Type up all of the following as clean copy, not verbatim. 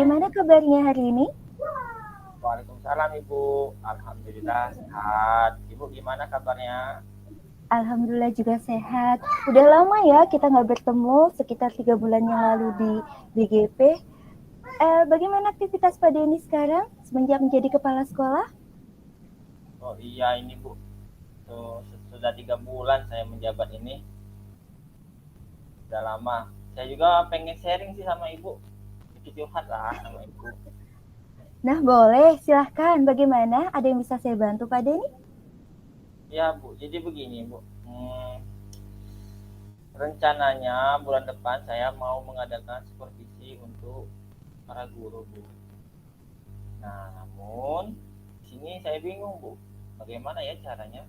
bagaimana kabarnya hari ini? Waalaikumsalam Ibu, alhamdulillah sehat. Ibu gimana kabarnya? Alhamdulillah juga sehat. Udah lama ya kita nggak bertemu, sekitar 3 bulan yang lalu di BGP. Bagaimana aktivitas Pak Denny sekarang semenjak menjadi kepala sekolah? Oh iya ini Bu, sudah 3 bulan saya menjabat ini, sudah lama. Saya juga pengen sharing sih sama Ibu, sedikit curhat lah sama Ibu. Nah boleh, silahkan. Bagaimana? Ada yang bisa saya bantu Pak Denny? Ya Bu, jadi begini Bu, rencananya bulan depan saya mau mengadakan supervisi untuk para guru Bu. Nah namun di sini saya bingung Bu, bagaimana ya caranya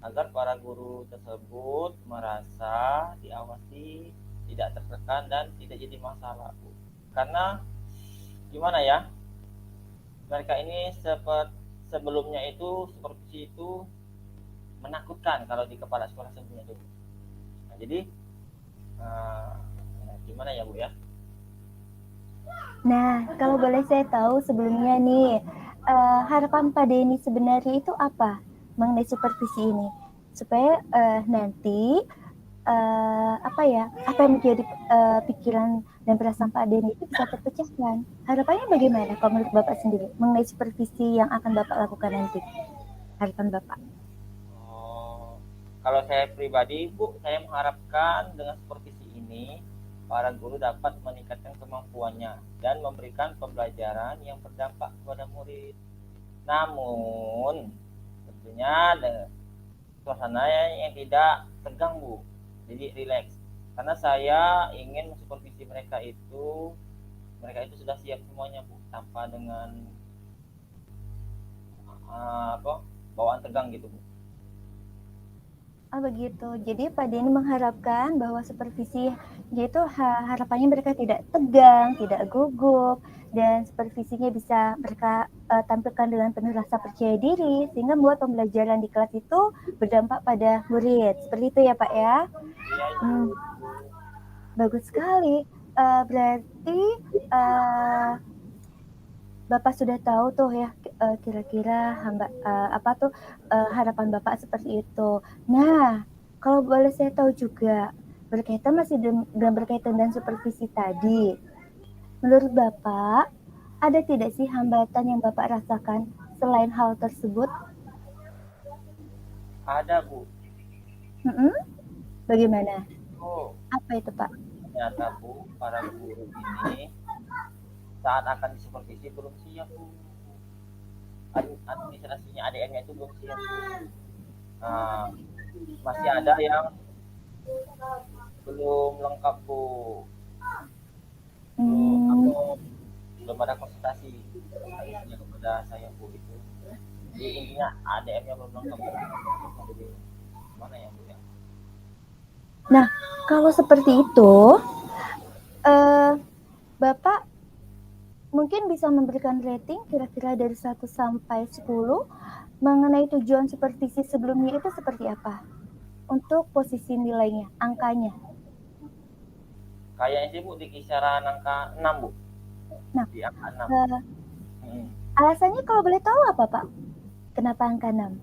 agar para guru tersebut merasa diawasi, tidak tertekan dan tidak jadi masalah, Bu. Karena gimana ya? Mereka ini seperti sebelumnya itu supervisi itu menakutkan kalau di kepala sekolah sebelumnya itu. Nah, jadi uh, gimana ya, Bu ya? Nah, kalau boleh saya tahu sebelumnya nih, harapan Pak Denny sebenarnya itu apa mengenai supervisi ini? Supaya nanti apa yang menjadi pikiran dan perasaan Pak Denny itu bisa terpecahkan. Harapannya bagaimana kalau menurut Bapak sendiri mengenai supervisi yang akan Bapak lakukan nanti? Harapan Bapak. Oh, kalau saya pribadi, Bu, saya mengharapkan dengan supervisi ini para guru dapat meningkatkan kemampuannya dan memberikan pembelajaran yang berdampak kepada murid. Namun, tentunya suasana yang tidak tegang, Bu. Jadi rileks. Karena saya ingin mensupervisi mereka itu sudah siap semuanya, Bu, tanpa dengan bawaan tegang gitu, Bu. Oh begitu. Jadi Pak Denny mengharapkan bahwa supervisi yaitu harapannya mereka tidak tegang, tidak gugup, dan supervisinya bisa mereka tampilkan dengan penuh rasa percaya diri sehingga membuat pembelajaran di kelas itu berdampak pada murid. Seperti itu ya Pak ya. Iya, Ibu. Hmm, bagus sekali. Berarti Bapak sudah tahu tuh ya kira-kira harapan Bapak seperti itu. Nah, kalau boleh saya tahu juga berkaitan dengan supervisi tadi. Menurut Bapak, ada tidak sih hambatan yang Bapak rasakan selain hal tersebut? Ada, Bu. Hmm? Bagaimana? Oh, Apa itu Pak? ternyata, Bu, para guru ini saat akan disupervisi belum siap, Bu. Administrasinya ADM-nya itu belum siap, Bu. Nah, masih ada yang belum lengkap, Bu. Belum Hmm, atau belum ada konsultasi harusnya kepada saya, Bu, itu. Jadi intinya ADM-nya belum lengkap, Bu. Jadi mana ya, Bu ya? nah, kalau seperti itu, eh, Bapak mungkin bisa memberikan rating kira-kira dari 1 sampai 10 mengenai tujuan supervisi sebelumnya itu seperti apa? Untuk posisi nilainya, angkanya. Kayaknya sih, Bu, di kisaran angka 6, Bu. Nah, Di angka 6. Hmm. alasannya kalau boleh tahu apa Pak? Kenapa angka 6?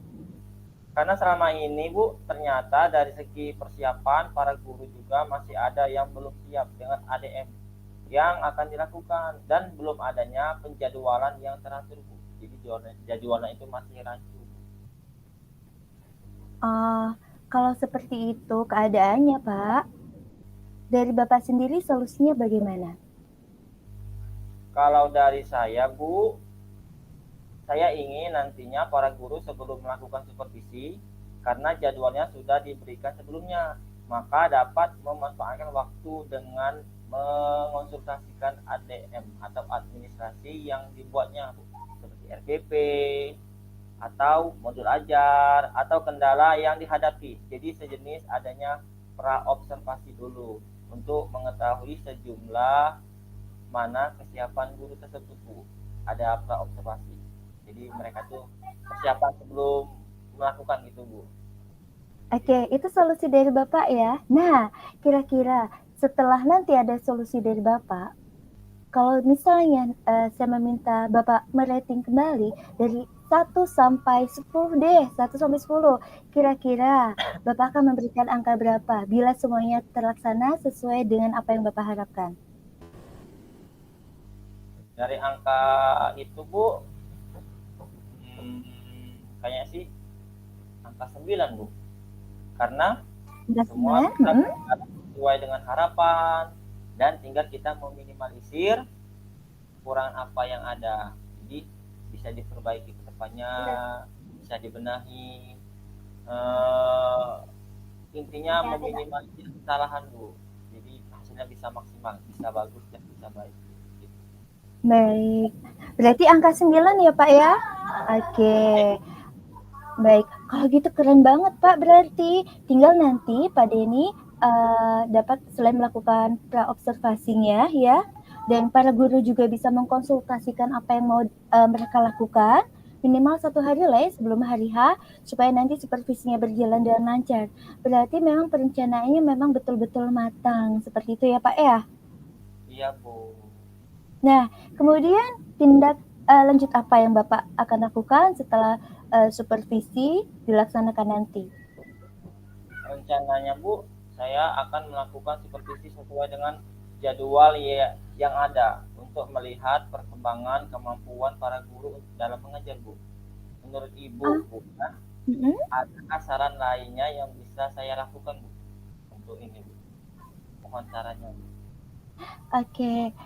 Karena selama ini, Bu, ternyata dari segi persiapan para guru juga masih ada yang belum siap dengan ADM yang akan dilakukan dan belum adanya penjadwalan yang teratur, Bu. Jadi jadwalnya itu masih rancu. Kalau seperti itu keadaannya Pak, dari Bapak sendiri solusinya bagaimana? Kalau dari saya, Bu, saya ingin nantinya para guru sebelum melakukan supervisi, karena jadwalnya sudah diberikan sebelumnya, maka dapat memanfaatkan waktu dengan mengonsultasikan ADM atau administrasi yang dibuatnya, seperti RPP atau modul ajar atau kendala yang dihadapi. Jadi sejenis adanya pra observasi dulu untuk mengetahui sejumlah mana kesiapan guru tersebut, Bu. Ada pra observasi. Jadi mereka tuh persiapan sebelum melakukan gitu, Bu. Oke, itu solusi dari Bapak ya. Nah, kira-kira setelah nanti ada solusi dari Bapak, kalau misalnya saya meminta Bapak merating kembali dari 1 sampai 10 deh, 1 sampai 10. Kira-kira Bapak akan memberikan angka berapa bila semuanya terlaksana sesuai dengan apa yang Bapak harapkan? Dari angka itu Bu, kayaknya sih angka 9 Bu. Karena Angka semua 9? bisa berjalan sesuai dengan harapan dan tinggal kita meminimalisir kekurangan apa yang ada. Jadi bisa diperbaiki ke depannya, bisa dibenahi. Intinya meminimalisir kesalahan Bu. Jadi hasilnya bisa maksimal, bisa bagus dan bisa baik. Baik. Berarti angka 9 ya Pak ya? Oke. Baik, kalau gitu keren banget Pak berarti. Tinggal nanti Pak Denny dapat selain melakukan pra-observasinya ya, dan para guru juga bisa mengkonsultasikan apa yang mau mereka lakukan, minimal 1 hari lah ya sebelum hari H, supaya nanti supervisinya berjalan dengan lancar. Berarti memang perencanaannya memang betul-betul matang, seperti itu ya Pak ya? Iya Bu. Nah, kemudian tindak lanjut apa yang Bapak akan lakukan setelah supervisi dilaksanakan nanti? Rencananya Bu, saya akan melakukan supervisi sesuai dengan jadwal yang ada untuk melihat perkembangan kemampuan para guru dalam mengajar Bu. Menurut Ibu, Ah, Bu, ya, adakah saran lainnya yang bisa saya lakukan Bu untuk ini Bu? Mohon sarannya Bu. Oke.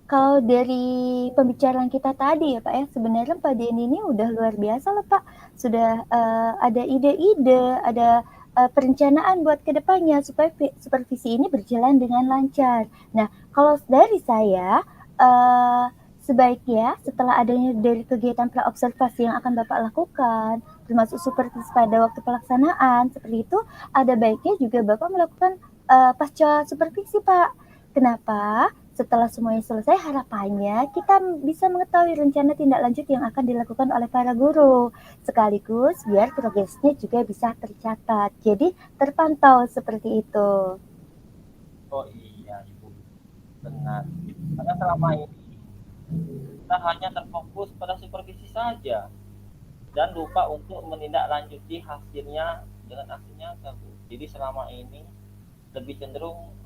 Kalau dari pembicaraan kita tadi ya Pak ya, sebenarnya Pak Denny ini udah luar biasa loh Pak. Sudah ada ide-ide, ada perencanaan buat kedepannya supaya supervisi ini berjalan dengan lancar. Nah, kalau dari saya, sebaiknya setelah adanya dari kegiatan pra-observasi yang akan Bapak lakukan, termasuk supervisi pada waktu pelaksanaan, seperti itu, ada baiknya juga Bapak melakukan pasca supervisi Pak. Kenapa? Setelah semuanya selesai, harapannya kita bisa mengetahui rencana tindak lanjut yang akan dilakukan oleh para guru. Sekaligus biar progresnya juga bisa tercatat. Jadi terpantau seperti itu. Oh iya Ibu, benar. Karena selama ini kita hanya terfokus pada supervisi saja dan lupa untuk menindaklanjuti hasilnya dengan aksi nyata Bu. Jadi selama ini lebih cenderung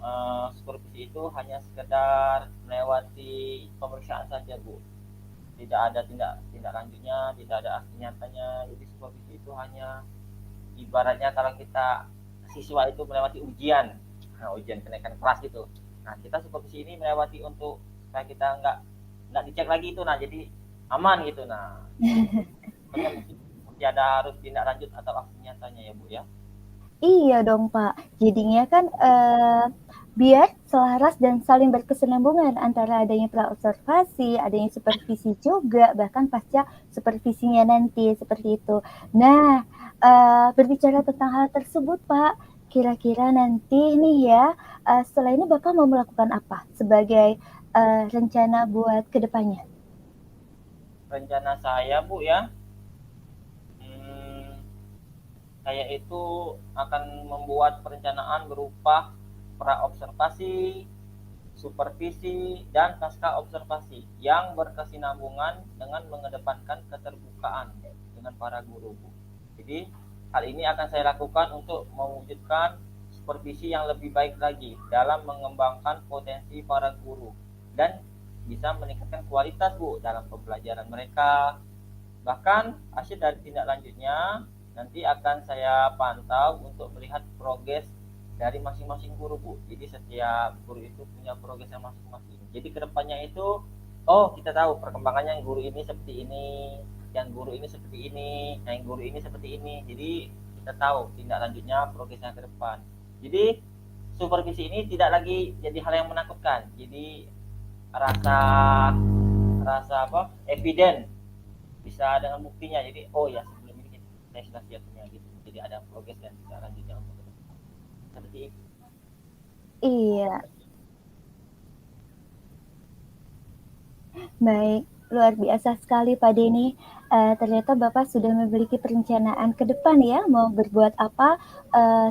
supervisi itu hanya sekedar melewati pemeriksaan saja Bu. Tidak ada tindak lanjutnya, tidak ada aksi nyatanya. Jadi supervisi itu hanya ibaratnya kalau kita siswa itu melewati ujian, nah, ujian kenaikan kelas gitu. Nah kita supervisi ini melewati untuk supaya kita nggak dicek lagi itu, nah jadi aman gitu. Nah mesti ada harus tindak lanjut atau aksi nyatanya ya Bu ya. Iya dong Pak. Jadinya kan biar selaras dan saling berkesinambungan antara adanya pra-observasi, adanya supervisi juga, bahkan pasca supervisinya nanti seperti itu. Nah, berbicara tentang hal tersebut Pak, kira-kira nanti nih ya, setelah ini Bapak mau melakukan apa sebagai rencana buat kedepannya? Rencana saya Bu ya, hmm, saya itu akan membuat perencanaan berupa pra-observasi, supervisi, dan pasca observasi yang berkesinambungan dengan mengedepankan keterbukaan dengan para guru Bu. Jadi hal ini akan saya lakukan untuk mewujudkan supervisi yang lebih baik lagi dalam mengembangkan potensi para guru dan bisa meningkatkan kualitas Bu dalam pembelajaran mereka. Bahkan hasil dari tindak lanjutnya nanti akan saya pantau untuk melihat progres dari masing-masing guru Bu. Jadi setiap guru itu punya progresnya masing-masing. Jadi kedepannya itu, oh kita tahu perkembangannya yang guru ini seperti ini, yang guru ini seperti ini, yang guru ini seperti ini. Jadi kita tahu tindak lanjutnya progresnya ke depan. Jadi supervisi ini tidak lagi jadi hal yang menakutkan. Jadi rasa rasa apa? Evident bisa dengan buktinya. Jadi oh ya sebelum ini saya sudah siap punya gitu. Jadi ada progres dan tindak lanjutnya untuk ke depan. Seperti itu. Iya, baik, luar biasa sekali Pak Denny. Ternyata Bapak sudah memiliki perencanaan ke depan ya, mau berbuat apa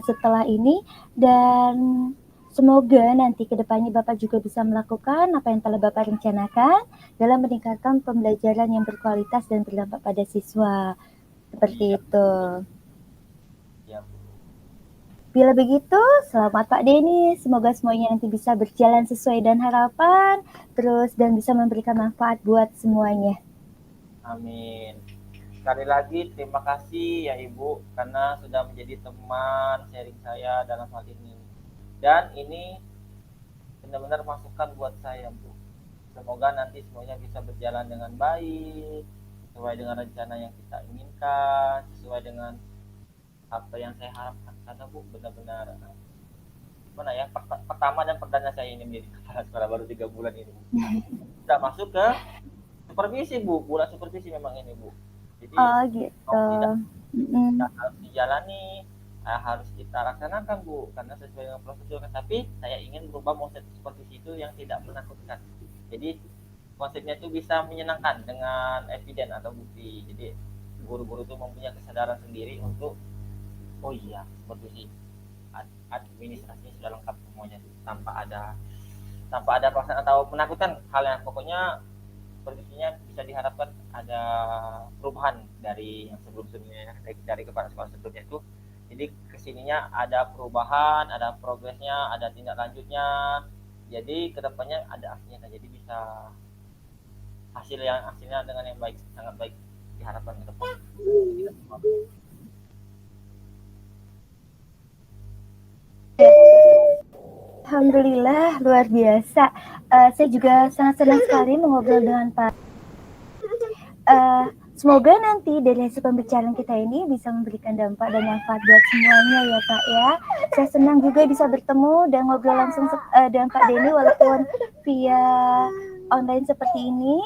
setelah ini. Dan Semoga nanti ke depannya Bapak juga bisa melakukan apa yang telah Bapak rencanakan dalam meningkatkan pembelajaran yang berkualitas dan berdampak pada siswa. Seperti Iya, itu. iya Bu. Bila begitu, selamat Pak Denny. Semoga semuanya nanti bisa berjalan sesuai dan harapan, terus dan bisa memberikan manfaat buat semuanya. Amin. Sekali lagi terima kasih ya Ibu karena sudah menjadi teman sharing saya dalam hal ini. Dan ini benar-benar masukan buat saya Bu. Semoga nanti semuanya bisa berjalan dengan baik, sesuai dengan rencana yang kita inginkan, sesuai dengan apa yang saya harapkan. Karena Bu benar-benar mana ya pertama dan perdana saya ini menjadi kepala sekolah baru 3 bulan ini Bu. Sudah masuk ke supervisi Bu, bulan supervisi memang ini Bu. Jadi Oh gitu. mau tidak Mm-mm. harus dijalani, harus kita laksanakan Bu karena sesuai dengan prosedur. Tapi saya ingin berubah konsep supervisi itu yang tidak menakutkan. Jadi konsepnya itu bisa menyenangkan dengan eviden atau bukti. Jadi guru-guru itu mempunyai kesadaran sendiri untuk oh iya supervisi administrasinya sudah lengkap semuanya tanpa ada perasaan atau menakutkan hal yang pokoknya supervisinya bisa diharapkan ada perubahan dari yang sebelum-sebelumnya dari kepala sekolah sebelumnya itu. Jadi kesininya ada perubahan, ada progresnya, ada tindak lanjutnya. Jadi kedepannya ada hasilnya. Jadi bisa hasilnya dengan yang baik, sangat baik diharapkan ke depan. Alhamdulillah luar biasa. Saya juga sangat senang sekali mengobrol dengan Pak. Semoga nanti dari hasil pembicaraan kita ini bisa memberikan dampak dan manfaat buat semuanya ya Pak ya. Saya senang juga bisa bertemu dan ngobrol langsung dengan Pak Denny walaupun via online seperti ini.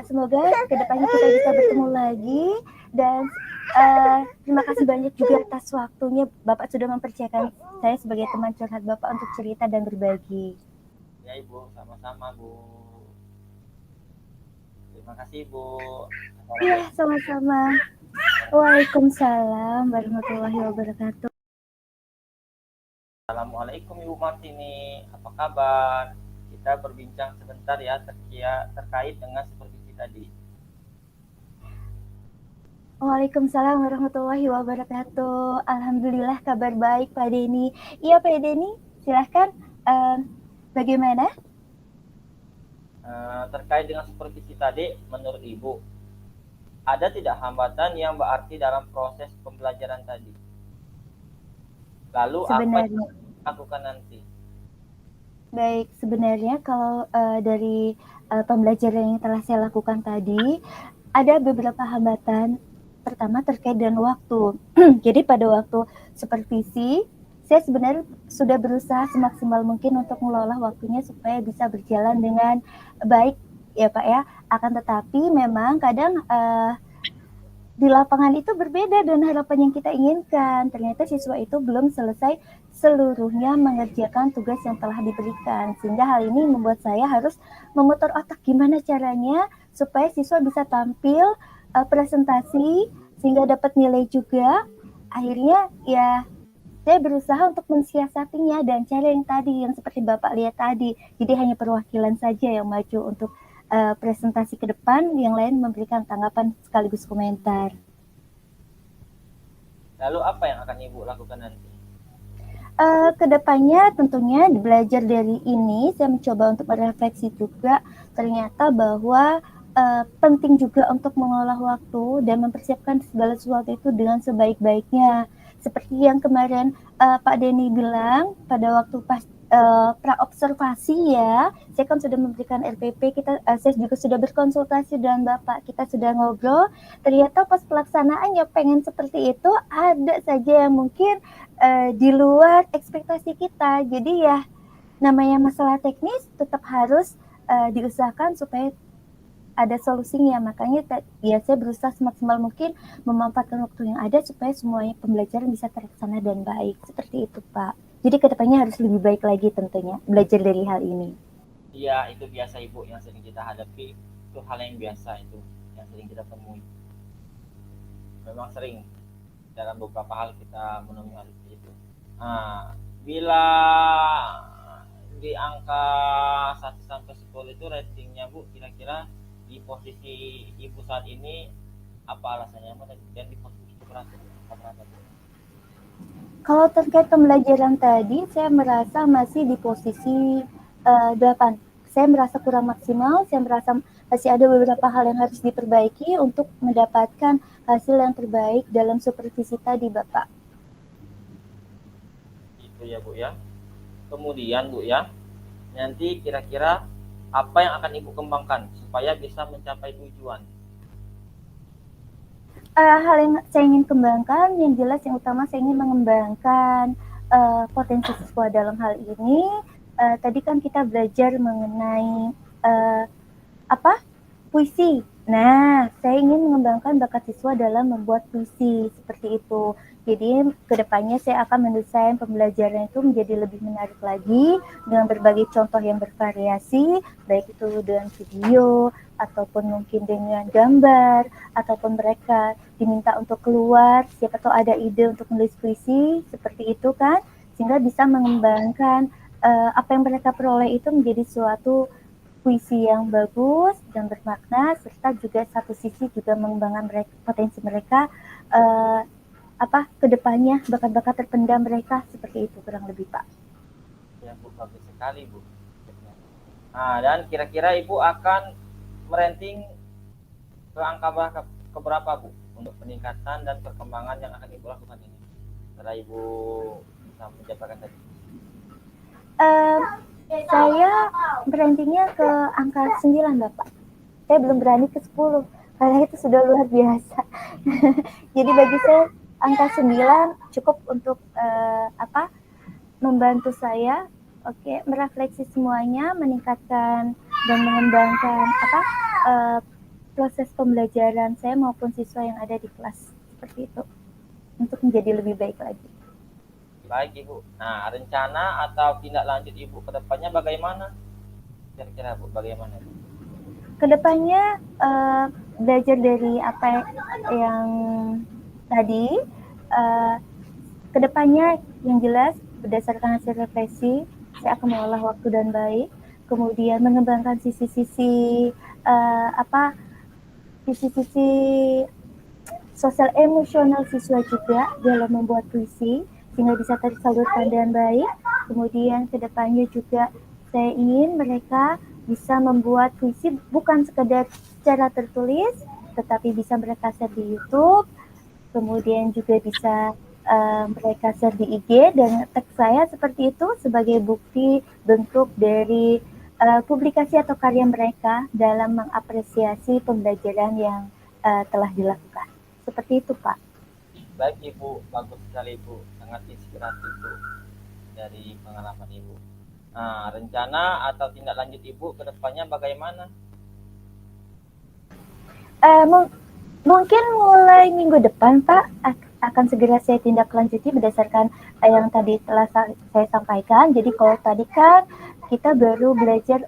Semoga kedepannya kita bisa bertemu lagi dan terima kasih banyak juga atas waktunya Bapak sudah mempercayakan saya sebagai teman curhat Bapak untuk cerita dan berbagi. Ya Ibu, sama-sama Bu. Terima kasih Bu. Iya, sama-sama. Waalaikumsalam warahmatullahi wabarakatuh. Assalamualaikum Ibu Martini, apa kabar? Kita berbincang sebentar ya terkait dengan supervisi tadi. Waalaikumsalam warahmatullahi wabarakatuh. Alhamdulillah kabar baik Pak Denny. Iya Pak Denny, silahkan. Bagaimana? Terkait dengan supervisi tadi, menurut Ibu, ada tidak hambatan yang berarti dalam proses pembelajaran tadi? Lalu apa yang Sebenarnya, dilakukan nanti? baik. Sebenarnya kalau dari pembelajaran yang telah saya lakukan tadi, ada beberapa hambatan. Pertama terkait dengan waktu. Jadi pada waktu supervisi, saya sebenarnya sudah berusaha semaksimal mungkin untuk mengelola waktunya supaya bisa berjalan dengan baik ya Pak ya. Akan tetapi memang kadang di lapangan itu berbeda dengan harapan yang kita inginkan. Ternyata siswa itu belum selesai seluruhnya mengerjakan tugas yang telah diberikan. Sehingga hal ini membuat saya harus memutar otak gimana caranya supaya siswa bisa tampil presentasi sehingga dapat nilai juga. Akhirnya ya saya berusaha untuk mensiasatinya dan cara yang tadi yang seperti Bapak lihat tadi. Jadi hanya perwakilan saja yang maju untuk presentasi ke depan, yang lain memberikan tanggapan sekaligus komentar. Lalu apa yang akan Ibu lakukan nanti? Kedepannya tentunya belajar dari ini, saya mencoba untuk merefleksi juga ternyata bahwa penting juga untuk mengolah waktu dan mempersiapkan segala sesuatu itu dengan sebaik-baiknya. Seperti yang kemarin Pak Denny bilang pada waktu pas pra observasi ya, saya kan sudah memberikan RPP, saya juga sudah berkonsultasi dengan Bapak, kita sudah ngobrol. Ternyata pas pelaksanaan ya pengen seperti itu, ada saja yang mungkin di luar ekspektasi kita. Jadi ya namanya masalah teknis tetap harus diusahakan supaya ada solusinya. Makanya ya saya berusaha semaksimal mungkin memanfaatkan waktu yang ada supaya semuanya pembelajaran bisa terlaksana dan baik. Seperti itu Pak. Jadi kedepannya harus lebih baik lagi tentunya belajar dari hal ini. Iya, itu biasa Ibu yang sering kita hadapi. Itu hal yang biasa itu yang sering kita temui. Memang sering dalam beberapa hal kita menemui hal seperti itu. Nah, bila di angka 1 sampai 10 itu ratingnya Bu, kira-kira di posisi Ibu saat ini apa alasannya Bu, dan di posisi berapa? Berapa? Kalau terkait pembelajaran tadi, saya merasa masih di posisi 8. Saya merasa kurang maksimal, saya merasa masih ada beberapa hal yang harus diperbaiki untuk mendapatkan hasil yang terbaik dalam supervisi tadi, Bapak. Itu ya Bu ya. Kemudian Bu ya, nanti kira-kira apa yang akan Ibu kembangkan supaya bisa mencapai tujuan? Hal yang saya ingin kembangkan, yang jelas yang utama saya ingin mengembangkan potensi siswa dalam hal ini. Tadi kan kita belajar mengenai puisi. Nah, saya ingin mengembangkan bakat siswa dalam membuat puisi seperti itu. Jadi kedepannya saya akan mendesain pembelajaran itu menjadi lebih menarik lagi dengan berbagai contoh yang bervariasi, baik itu dengan video ataupun mungkin dengan gambar, ataupun mereka diminta untuk keluar, siapa tahu ada ide untuk menulis puisi seperti itu kan, sehingga bisa mengembangkan apa yang mereka peroleh itu menjadi suatu puisi yang bagus dan bermakna, serta juga satu sisi juga mengembangkan potensi mereka kedepannya, bakat-bakat terpendam mereka, seperti itu kurang lebih Pak. Ya Bu, bagus sekali Bu. Nah, dan kira-kira Ibu akan merenting ke angka berapa Bu untuk peningkatan dan perkembangan yang akan Ibu lakukan ini setelah Ibu bisa menjabarkan tadi? Saya berantingnya ke angka 9 Bapak. Saya belum berani ke 10 karena itu sudah luar biasa. Jadi bagi saya angka 9 cukup untuk membantu saya merefleksi semuanya, meningkatkan dan mengembangkan proses pembelajaran saya maupun siswa yang ada di kelas, seperti itu, untuk menjadi lebih baik lagi. Baik Ibu. Nah, rencana atau tindak lanjut Ibu ke depannya bagaimana? Kira-kira Bu, bagaimana? Kedepannya belajar dari apa yang tadi, kedepannya yang jelas berdasarkan hasil refleksi, saya akan mengolah waktu dan baik, kemudian mengembangkan sisi-sisi sisi-sisi sosial emosional siswa juga dalam membuat puisi sehingga bisa tersalurkan dengan baik. Kemudian kedepannya juga saya ingin mereka bisa membuat puisi bukan sekedar secara tertulis, tetapi bisa mereka share di YouTube, kemudian juga bisa mereka share di IG dan tag saya seperti itu sebagai bukti bentuk dari publikasi atau karya mereka dalam mengapresiasi pembelajaran yang telah dilakukan. Seperti itu, Pak. Baik Ibu, bagus sekali Ibu, sangat inspiratif Bu dari pengalaman Ibu. Nah, rencana atau tindak lanjut Ibu ke depannya bagaimana? Mungkin mulai minggu depan Pak akan segera saya tindak lanjuti berdasarkan yang tadi telah saya sampaikan. Jadi kalau tadi kan kita baru belajar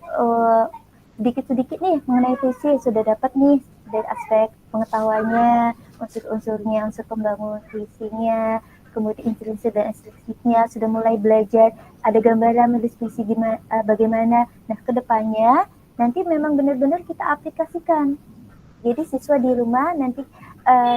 sedikit-sedikit nih mengenai puisi, sudah dapat nih dari aspek pengetahuannya, unsur-unsurnya, unsur pembangun puisinya, kemudian instruksi dan instruksinya, sudah mulai belajar ada gambaran menulis puisi bagaimana. Nah, kedepannya nanti memang benar-benar kita aplikasikan. Jadi siswa di rumah nanti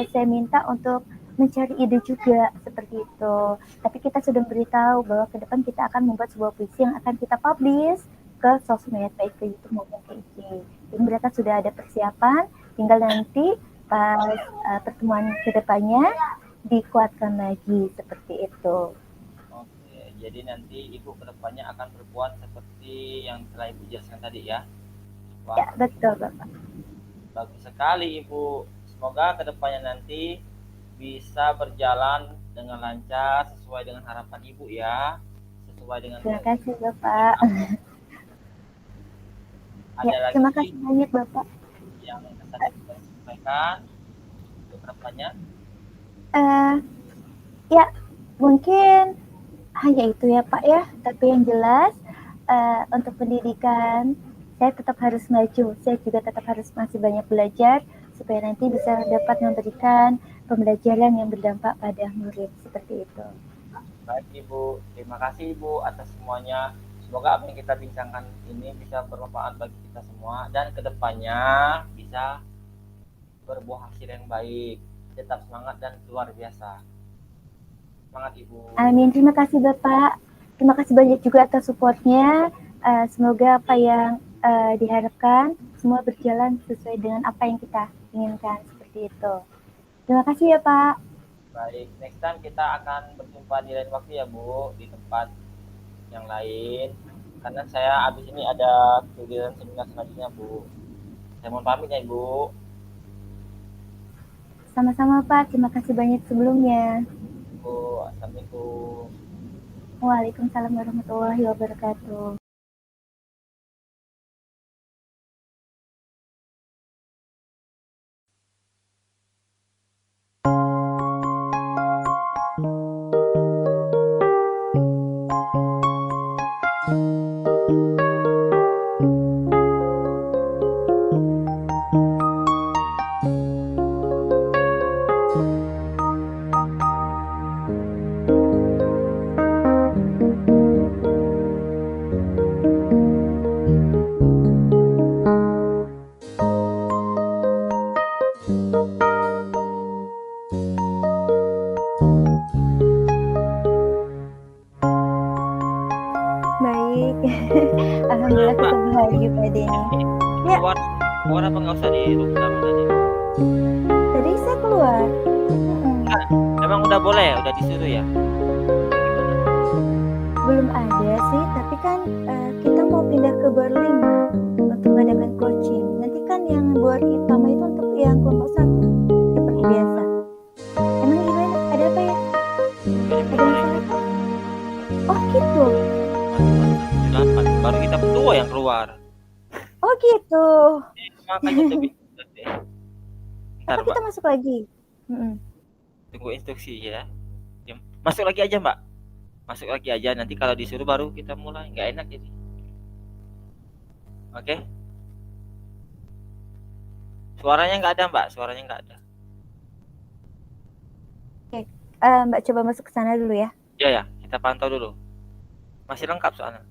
saya minta untuk mencari ide juga seperti itu. Tapi kita sudah beritahu bahwa ke depan kita akan membuat sebuah puisi yang akan kita publish ke sosmed, baik ke YouTube maupun ke IG. Jadi mereka sudah ada persiapan, tinggal nanti pas pertemuan kedepannya dikuatkan lagi seperti itu. Oke, jadi nanti Ibu kedepannya akan berbuat seperti yang telah Ibu jelaskan tadi ya. Wah, Ya, betul Bapak. bagus sekali Ibu. Semoga kedepannya nanti bisa berjalan dengan lancar sesuai dengan harapan Ibu ya. Sesuai dengan Terima kasih Bapak. Ada Ya, lagi terima kasih banyak Bapak. yang tadi bisa disampaikan untuk kedepannya? Ya, mungkin hanya itu ya Pak ya. Tapi yang jelas untuk pendidikan saya tetap harus maju. Saya juga tetap harus masih banyak belajar supaya nanti bisa dapat memberikan pembelajaran yang berdampak pada murid seperti itu. Baik Ibu, terima kasih Ibu atas semuanya Semoga apa yang kita bincangkan ini bisa bermanfaat bagi kita semua dan kedepannya bisa berbuah hasil yang baik. Tetap semangat dan luar biasa. Semangat Ibu. Amin. Terima kasih Bapak. Terima kasih banyak juga atas supportnya. Semoga apa yang diharapkan semua berjalan sesuai dengan apa yang kita inginkan, seperti itu. Terima kasih ya Pak. Baik, next time kita akan berjumpa di lain waktu ya Bu, di tempat yang lain. Karena saya habis ini ada kegiatan seminar selanjutnya Bu. Saya mohon pamit ya Ibu. Sama-sama Pak. Terima kasih banyak sebelumnya. Bu, assalamualaikum. Waalaikumsalam warahmatullahi wabarakatuh. Baik. Alhamdulillah Mbak, ketemu lagi Pak Denny. Ya, keluar apa nggak usah di room sama tadi? tadi saya keluar. Enggak, emang udah boleh, udah disuruh ya? Belum ada sih, tapi kan kita mau pindah ke bor 5 untuk mengadakan coaching. Nanti kan yang bor utama itu untuk yang kelompok 1 seperti biasa. Emang gimana? Ada apa ya? Ada masalah apa? Oh gitu. Delapan, baru kita berdua yang keluar. Oh gitu. Makanya lebih deh. Ntar Apa kita Mbak, masuk lagi? tunggu instruksi ya. Masuk lagi aja Mbak. Masuk lagi aja, nanti kalau disuruh baru kita mulai. Nggak enak jadi. Oke? Suaranya nggak ada Mbak, suaranya nggak ada. Oke, Mbak coba masuk ke sana dulu ya. Ya ya, kita pantau dulu. Masih lengkap soalnya.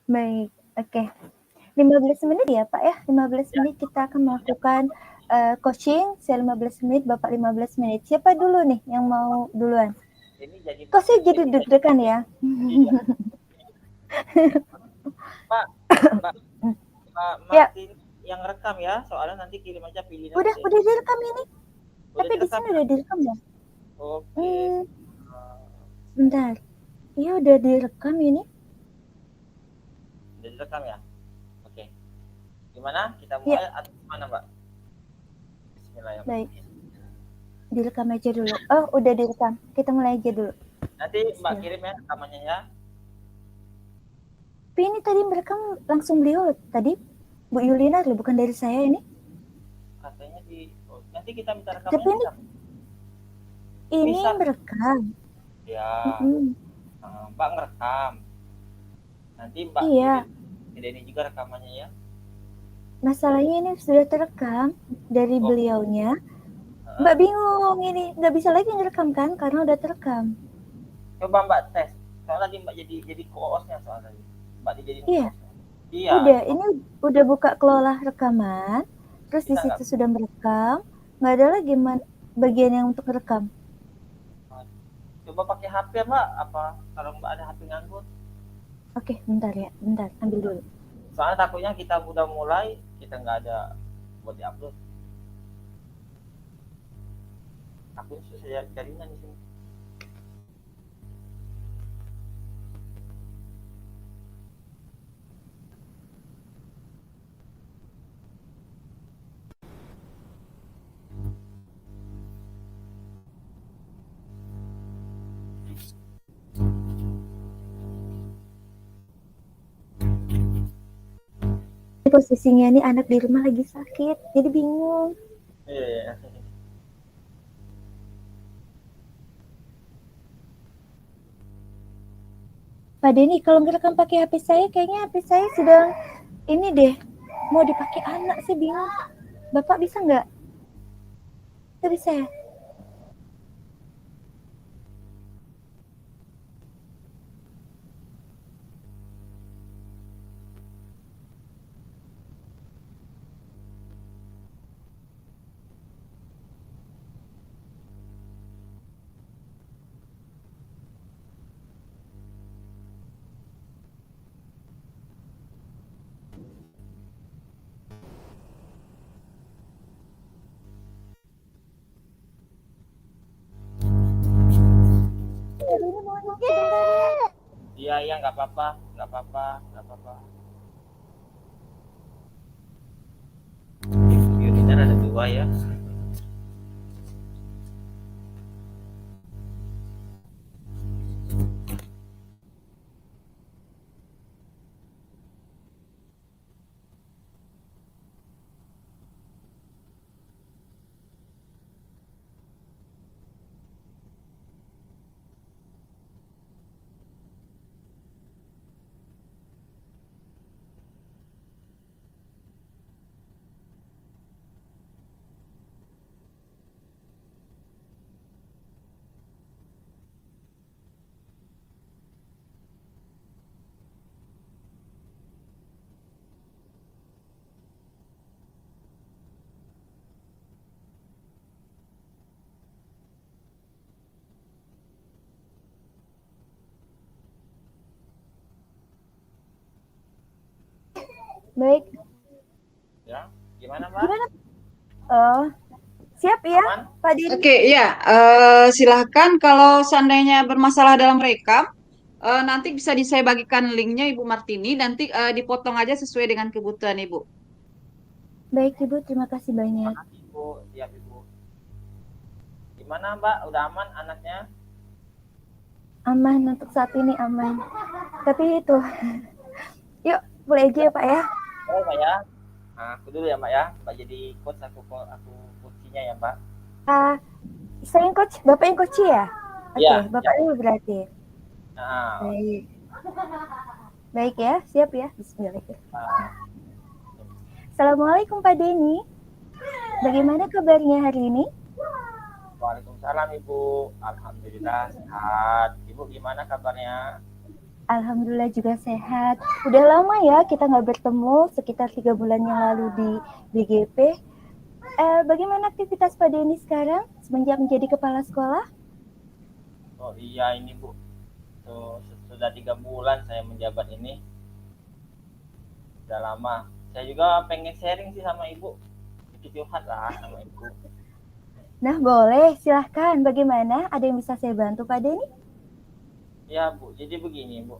Baik, oke. 15 menit ya Pak ya, 15 Ya, menit kita akan melakukan coaching, saya 15 menit, Bapak 15 menit. Siapa dulu nih yang mau duluan? ini jadi Kok saya jadi deg-degan ya? iya. Pak, Mbak, Mbak Ya, Martin yang rekam ya, soalnya nanti kirim aja pilihan. udah direkam ini. Udah Tapi di direkam sini ya? udah direkam ya? Oke. Bentar. Iya udah direkam ini. Udah direkam ya? Oke. Gimana? Kita Ya, mulai atau gimana, Mbak? baik. Bismillahirrahmanirrahim. Direkam aja dulu. Oh, udah direkam. Kita mulai aja dulu. Nanti Mbak Bismillah. kirim ya rekamannya ya. Tapi ini tadi merekam langsung beliau tadi. Bu Yulina loh, bukan dari saya ini. Katanya nanti kita minta Tapi rekamannya bisa. ini Bisa. merekam. Ya, Mm-mm. Mbak ngerekam. Nanti Mbak Iya, kirim ini juga rekamannya ya. masalahnya ini sudah terekam dari Oh, beliaunya. Mbak heeh. bingung ini, nggak bisa lagi ngerekam kan karena udah terekam. Coba Mbak tes. Soalnya tadi Mbak jadi co-hostnya soalnya tadi. Mbak dijadiin Iya, co-hostnya. Iya, udah. coba Ini udah buka kelola rekaman, terus di bisa nggak? situ sudah merekam. Nggak ada lagi bagian yang untuk rekam. Coba pakai HP Mbak. Apa kalau Mbak ada HP nganggur? Oke, bentar ya, bentar, ambil dulu. Soalnya takutnya kita udah mulai, kita nggak ada buat diupload. Aku susah jaringan di sini. Posisinya nih anak di rumah lagi sakit, jadi bingung. Iya. Pak Denny, kalau ngerekam pakai HP saya, kayaknya HP saya sedang ini deh, mau dipakai anak sih, bingung. Bapak bisa nggak? Nggak bisa ya? Ini mau sebentar ya. Iya, iya, nggak apa-apa, nggak apa-apa, nggak apa-apa. Unitnya ada dua ya. Baik, Ya, gimana Mbak? gimana? Oh, siap ya, Aman? Pak Denny? Oke, ya, silahkan kalau seandainya bermasalah dalam rekam, nanti bisa saya bagikan linknya Ibu Martini, nanti dipotong aja sesuai dengan kebutuhan Ibu. Baik Ibu, terima kasih banyak. Makasih Ibu, siap Ibu. Gimana Mbak, udah aman anaknya? Aman untuk saat ini aman. Tapi itu, yuk mulai aja ya Pak ya. Oh Mbak ya. Nah, aku dulu ya Mbak ya. Mbak jadi coach, aku coachnya ya Mbak. Saya yang coach, Bapak yang coach ya? Oke, Iya, Bapak ya. dulu berarti. Nah, Baik. Baik ya, siap ya. Bismillahirrahmanirrahim. nah, Assalamualaikum Pak Denny. Bagaimana kabarnya hari ini? Waalaikumsalam Ibu. Alhamdulillah sehat. Ibu gimana kabarnya? Alhamdulillah juga sehat. Udah lama ya kita nggak bertemu, sekitar 3 bulan yang lalu di BGP. Bagaimana aktivitas Pak Denny sekarang semenjak menjadi kepala sekolah? Oh iya ini Bu. Tuh, sudah 3 bulan saya menjabat ini. Udah lama. Saya juga pengen sharing sih sama Ibu. Curhat lah sama Ibu. Nah boleh, silahkan. Bagaimana? Ada yang bisa saya bantu Pak Denny? Ya Bu, jadi begini Bu.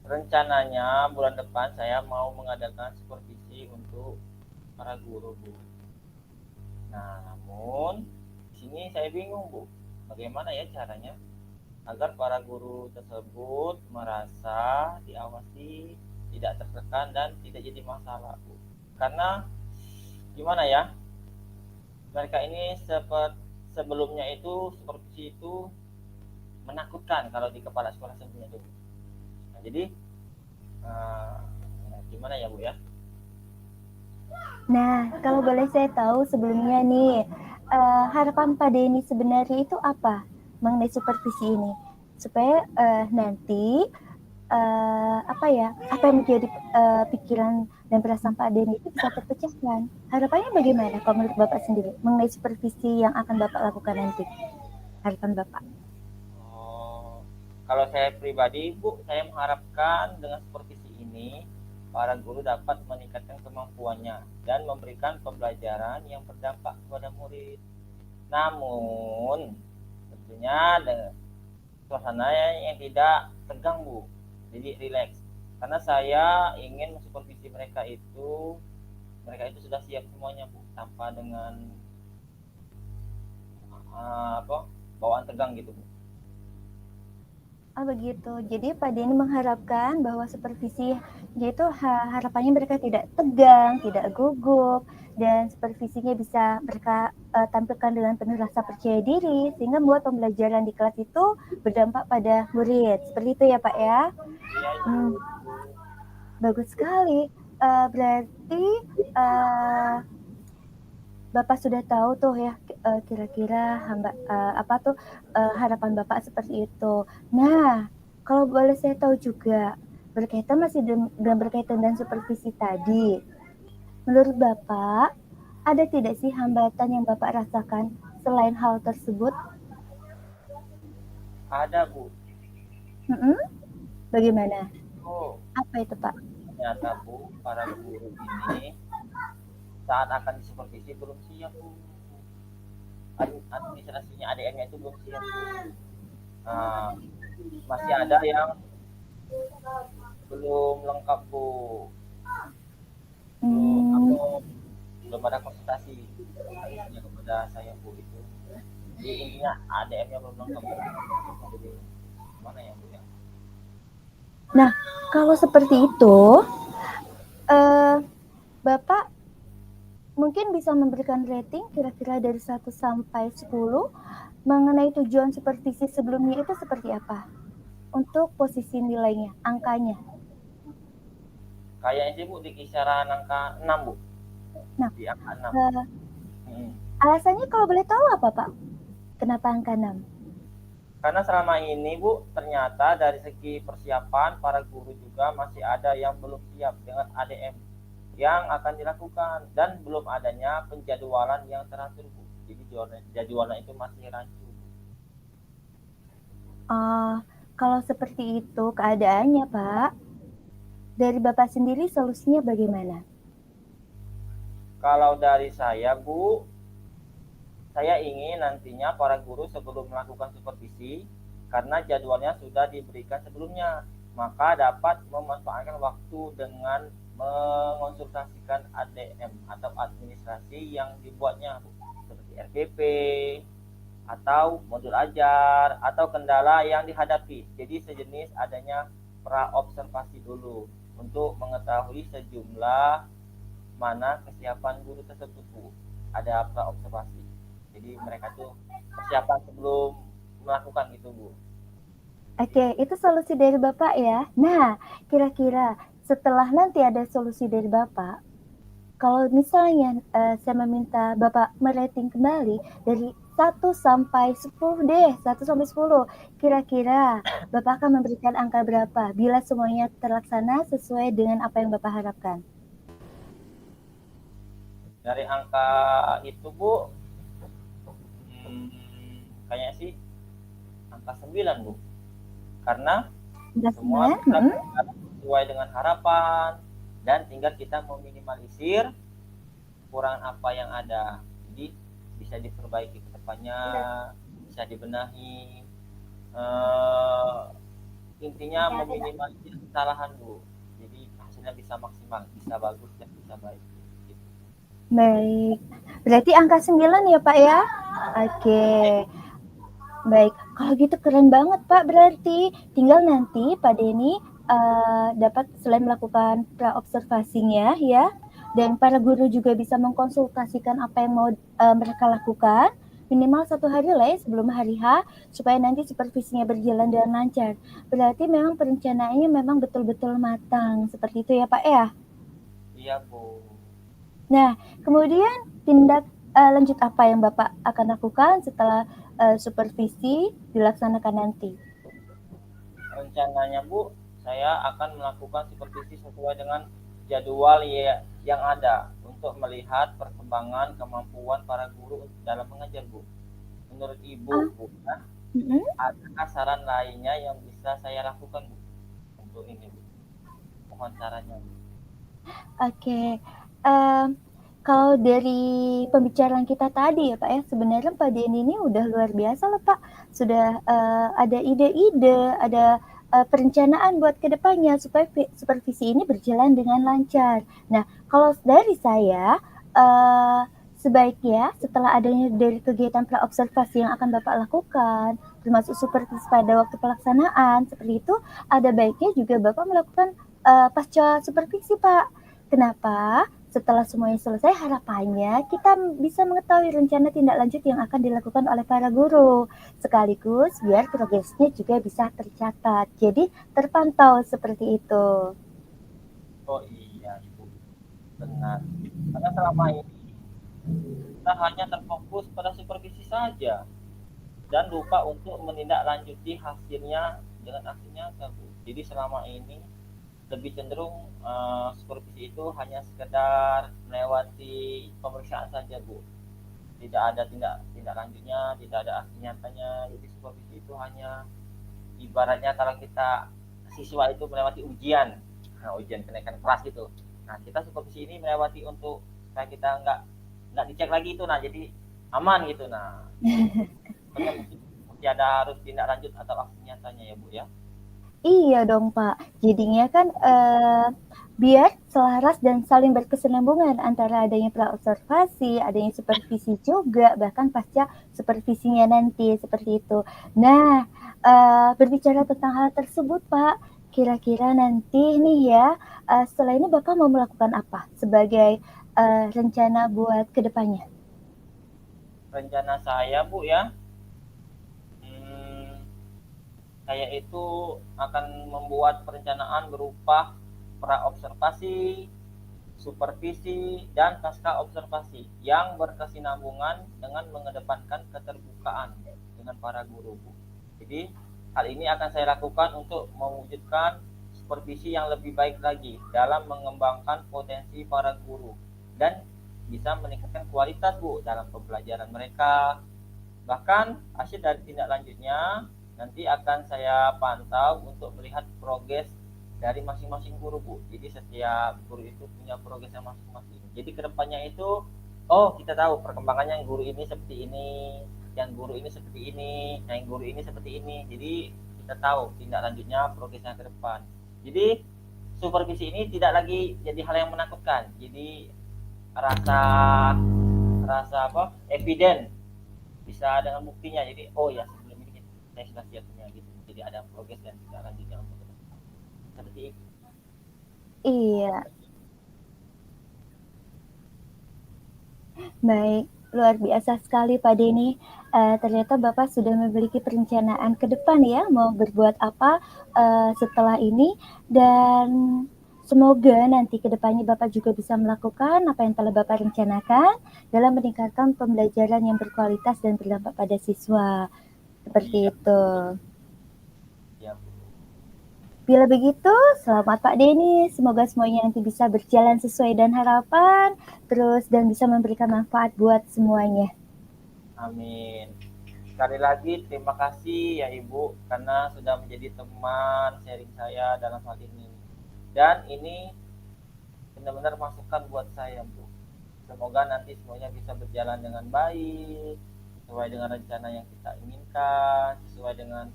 Rencananya bulan depan saya mau mengadakan supervisi untuk para guru Bu. Nah, namun di sini saya bingung Bu, bagaimana ya caranya agar para guru tersebut merasa diawasi tidak tertekan dan tidak jadi masalah, Bu. Karena gimana ya, mereka ini sebelumnya itu supervisi itu menakutkan kalau di kepala sekolah sebelumnya itu. Nah, jadi gimana ya Bu ya? Nah, kalau boleh saya tahu sebelumnya nih, harapan Pak Denny sebenarnya itu apa mengenai supervisi ini? Supaya nanti apa yang menjadi pikiran dan perasaan Pak Denny itu bisa terpecahkan. Harapannya bagaimana kalau menurut Bapak sendiri mengenai supervisi yang akan Bapak lakukan nanti? Harapan Bapak. Kalau saya pribadi, Bu, saya mengharapkan dengan supervisi ini para guru dapat meningkatkan kemampuannya dan memberikan pembelajaran yang berdampak kepada murid. Namun, tentunya dengan suasana yang tidak tegang, Bu. Jadi rileks. Karena saya ingin mensupervisi mereka itu sudah siap semuanya, Bu, tanpa dengan bawaan tegang gitu, Bu. Oh begitu. Jadi Pak Denny mengharapkan bahwa supervisi yaitu harapannya mereka tidak tegang, tidak gugup, dan supervisinya bisa mereka tampilkan dengan penuh rasa percaya diri sehingga membuat pembelajaran di kelas itu berdampak pada murid. Seperti itu ya Pak ya? Bagus sekali. Berarti Bapak sudah tahu tuh ya kira-kira harapan Bapak seperti itu. Nah, kalau boleh saya tahu juga berkaitan dengan supervisi tadi. Menurut Bapak, ada tidak sih hambatan yang Bapak rasakan selain hal tersebut? Ada, Bu. Bagaimana? Apa itu, Pak? Ternyata, Bu, para guru ini saat akan disupervisi belum siap, Bu. Administrasinya ADM-nya itu belum siap, Bu. Masih ada yang belum lengkap, Bu. Belum ada konsultasi kepada saya, Bu, itu. Jadi intinya ADM-nya belum lengkap, Bu. Jadi gimana ya, Bu ya? Nah, kalau seperti itu, Bapak mungkin bisa memberikan rating kira-kira dari 1 sampai 10 mengenai tujuan supervisi sebelumnya itu seperti apa? Untuk posisi nilainya, angkanya. Kayaknya sih, Bu, di kisaran angka 6, Bu. Nah, di angka 6. Alasannya kalau boleh tahu apa, Pak? Kenapa angka 6? Karena selama ini, Bu, ternyata dari segi persiapan para guru juga masih ada yang belum siap dengan ADM yang akan dilakukan dan belum adanya penjadwalan yang teratur, Bu. Jadi jadwalnya itu masih rancu. Kalau seperti itu keadaannya, Pak, dari Bapak sendiri solusinya bagaimana? Kalau dari saya, Bu, saya ingin nantinya para guru sebelum melakukan supervisi, karena jadwalnya sudah diberikan sebelumnya, maka dapat memanfaatkan waktu dengan mengonsultasikan ADM atau administrasi yang dibuatnya, seperti RPP atau modul ajar atau kendala yang dihadapi. Jadi sejenis adanya pra-observasi dulu untuk mengetahui sejumlah mana kesiapan guru tersebut, Bu. Ada pra-observasi. Jadi mereka tuh persiapan sebelum melakukan gitu, Bu. Oke, itu solusi dari Bapak ya. Nah, kira-kira setelah nanti ada solusi dari Bapak, kalau misalnya saya meminta Bapak merating kembali dari 1 sampai 10 deh, 1 sampai 10. Kira-kira Bapak akan memberikan angka berapa bila semuanya terlaksana sesuai dengan apa yang Bapak harapkan? Dari angka itu, Bu, kayaknya sih angka 9, Bu. Karena semua sesuai dengan harapan dan tinggal kita meminimalisir kekurangan apa yang ada. Jadi bisa diperbaiki ke depannya, bisa dibenahi. Intinya meminimalisir kesalahan, Bu. Jadi hasilnya bisa maksimal, bisa bagus dan bisa baik. Gitu. Baik. Berarti angka 9 ya, Pak ya? Oke. Baik, kalau gitu keren banget Pak, berarti tinggal nanti Pak Denny dapat selain melakukan pra-observasinya ya, dan para guru juga bisa mengkonsultasikan apa yang mau mereka lakukan minimal 1 hari lah ya sebelum hari H, supaya nanti supervisinya berjalan dengan lancar. Berarti memang perencanaannya memang betul-betul matang, seperti itu ya Pak ya? Iya Bu. Nah, kemudian tindak lanjut apa yang Bapak akan lakukan setelah supervisi dilaksanakan nanti? Rencananya Bu, saya akan melakukan supervisi sesuai dengan jadwal yang ada untuk melihat perkembangan kemampuan para guru dalam mengajar Bu. Menurut Ibu, Ah, Bu, ya, mm-mm. adakah saran lainnya yang bisa saya lakukan Bu untuk ini Bu? Mohon sarannya Bu. Oke, kalau dari pembicaraan kita tadi ya Pak ya, sebenarnya Pak Denny ini udah luar biasa loh Pak. Sudah ada ide-ide, ada perencanaan buat kedepannya supaya supervisi ini berjalan dengan lancar. Nah, kalau dari saya, sebaiknya setelah adanya dari kegiatan pra-observasi yang akan Bapak lakukan, termasuk supervisi pada waktu pelaksanaan, seperti itu, ada baiknya juga Bapak melakukan pasca supervisi Pak. Kenapa? Setelah semuanya selesai, harapannya kita bisa mengetahui rencana tindak lanjut yang akan dilakukan oleh para guru. Sekaligus biar progresnya juga bisa tercatat. Jadi terpantau seperti itu. Oh iya Bu, benar. Karena selama ini kita hanya terfokus pada supervisi saja dan lupa untuk menindaklanjuti hasilnya dengan aksi nyata Bu. Jadi selama ini lebih cenderung supervisi itu hanya sekedar melewati pemeriksaan saja Bu. Tidak ada tindak lanjutnya, tidak ada aksi nyatanya. Jadi supervisi itu hanya ibaratnya kalau kita siswa itu melewati ujian, nah, ujian kenaikan kelas gitu. Nah kita supervisi ini melewati untuk supaya kita nggak dicek lagi itu, nah jadi aman gitu. Nah jadi mesti ada harus tindak lanjut atau aksi nyatanya ya Bu ya. Iya dong Pak. Jadinya kan biar selaras dan saling berkesinambungan antara adanya pra-observasi, adanya supervisi juga, bahkan pasca supervisinya nanti seperti itu. Nah, berbicara tentang hal tersebut Pak, kira-kira nanti nih ya, setelah ini Bapak mau melakukan apa sebagai rencana buat kedepannya? Rencana saya Bu ya, hmm, saya itu akan membuat perencanaan berupa pra-observasi, supervisi, dan pasca observasi yang berkesinambungan dengan mengedepankan keterbukaan dengan para guru Bu. Jadi hal ini akan saya lakukan untuk mewujudkan supervisi yang lebih baik lagi dalam mengembangkan potensi para guru dan bisa meningkatkan kualitas Bu dalam pembelajaran mereka. Bahkan hasil dari tindak lanjutnya nanti akan saya pantau untuk melihat progres dari masing-masing guru Bu. Jadi setiap guru itu punya progresnya masing-masing. Jadi kedepannya itu, oh kita tahu perkembangannya yang guru ini seperti ini, yang guru ini seperti ini, yang guru ini seperti ini. Jadi kita tahu tindak lanjutnya progresnya ke depan. Jadi supervisi ini tidak lagi jadi hal yang menakutkan. Jadi rasa rasa apa? Evident bisa dengan buktinya. Jadi oh ya sebelum ini saya sudah siap punya gitu. Jadi ada progres dan tindak lanjutnya untuk seperti itu. Iya, baik. Luar biasa sekali Pak Denny. Ternyata Bapak sudah memiliki perencanaan ke depan ya, mau berbuat apa setelah ini. Dan semoga nanti ke depannya Bapak juga bisa melakukan apa yang telah Bapak rencanakan dalam meningkatkan pembelajaran yang berkualitas dan berdampak pada siswa. Seperti Iya, itu. iya. Bila begitu, selamat Pak Denny. Semoga semuanya nanti bisa berjalan sesuai dan harapan, terus dan bisa memberikan manfaat buat semuanya. Amin. Sekali lagi terima kasih ya Ibu karena sudah menjadi teman sharing saya dalam hal ini. Dan ini benar-benar masukan buat saya Bu. Semoga nanti semuanya bisa berjalan dengan baik, sesuai dengan rencana yang kita inginkan, sesuai dengan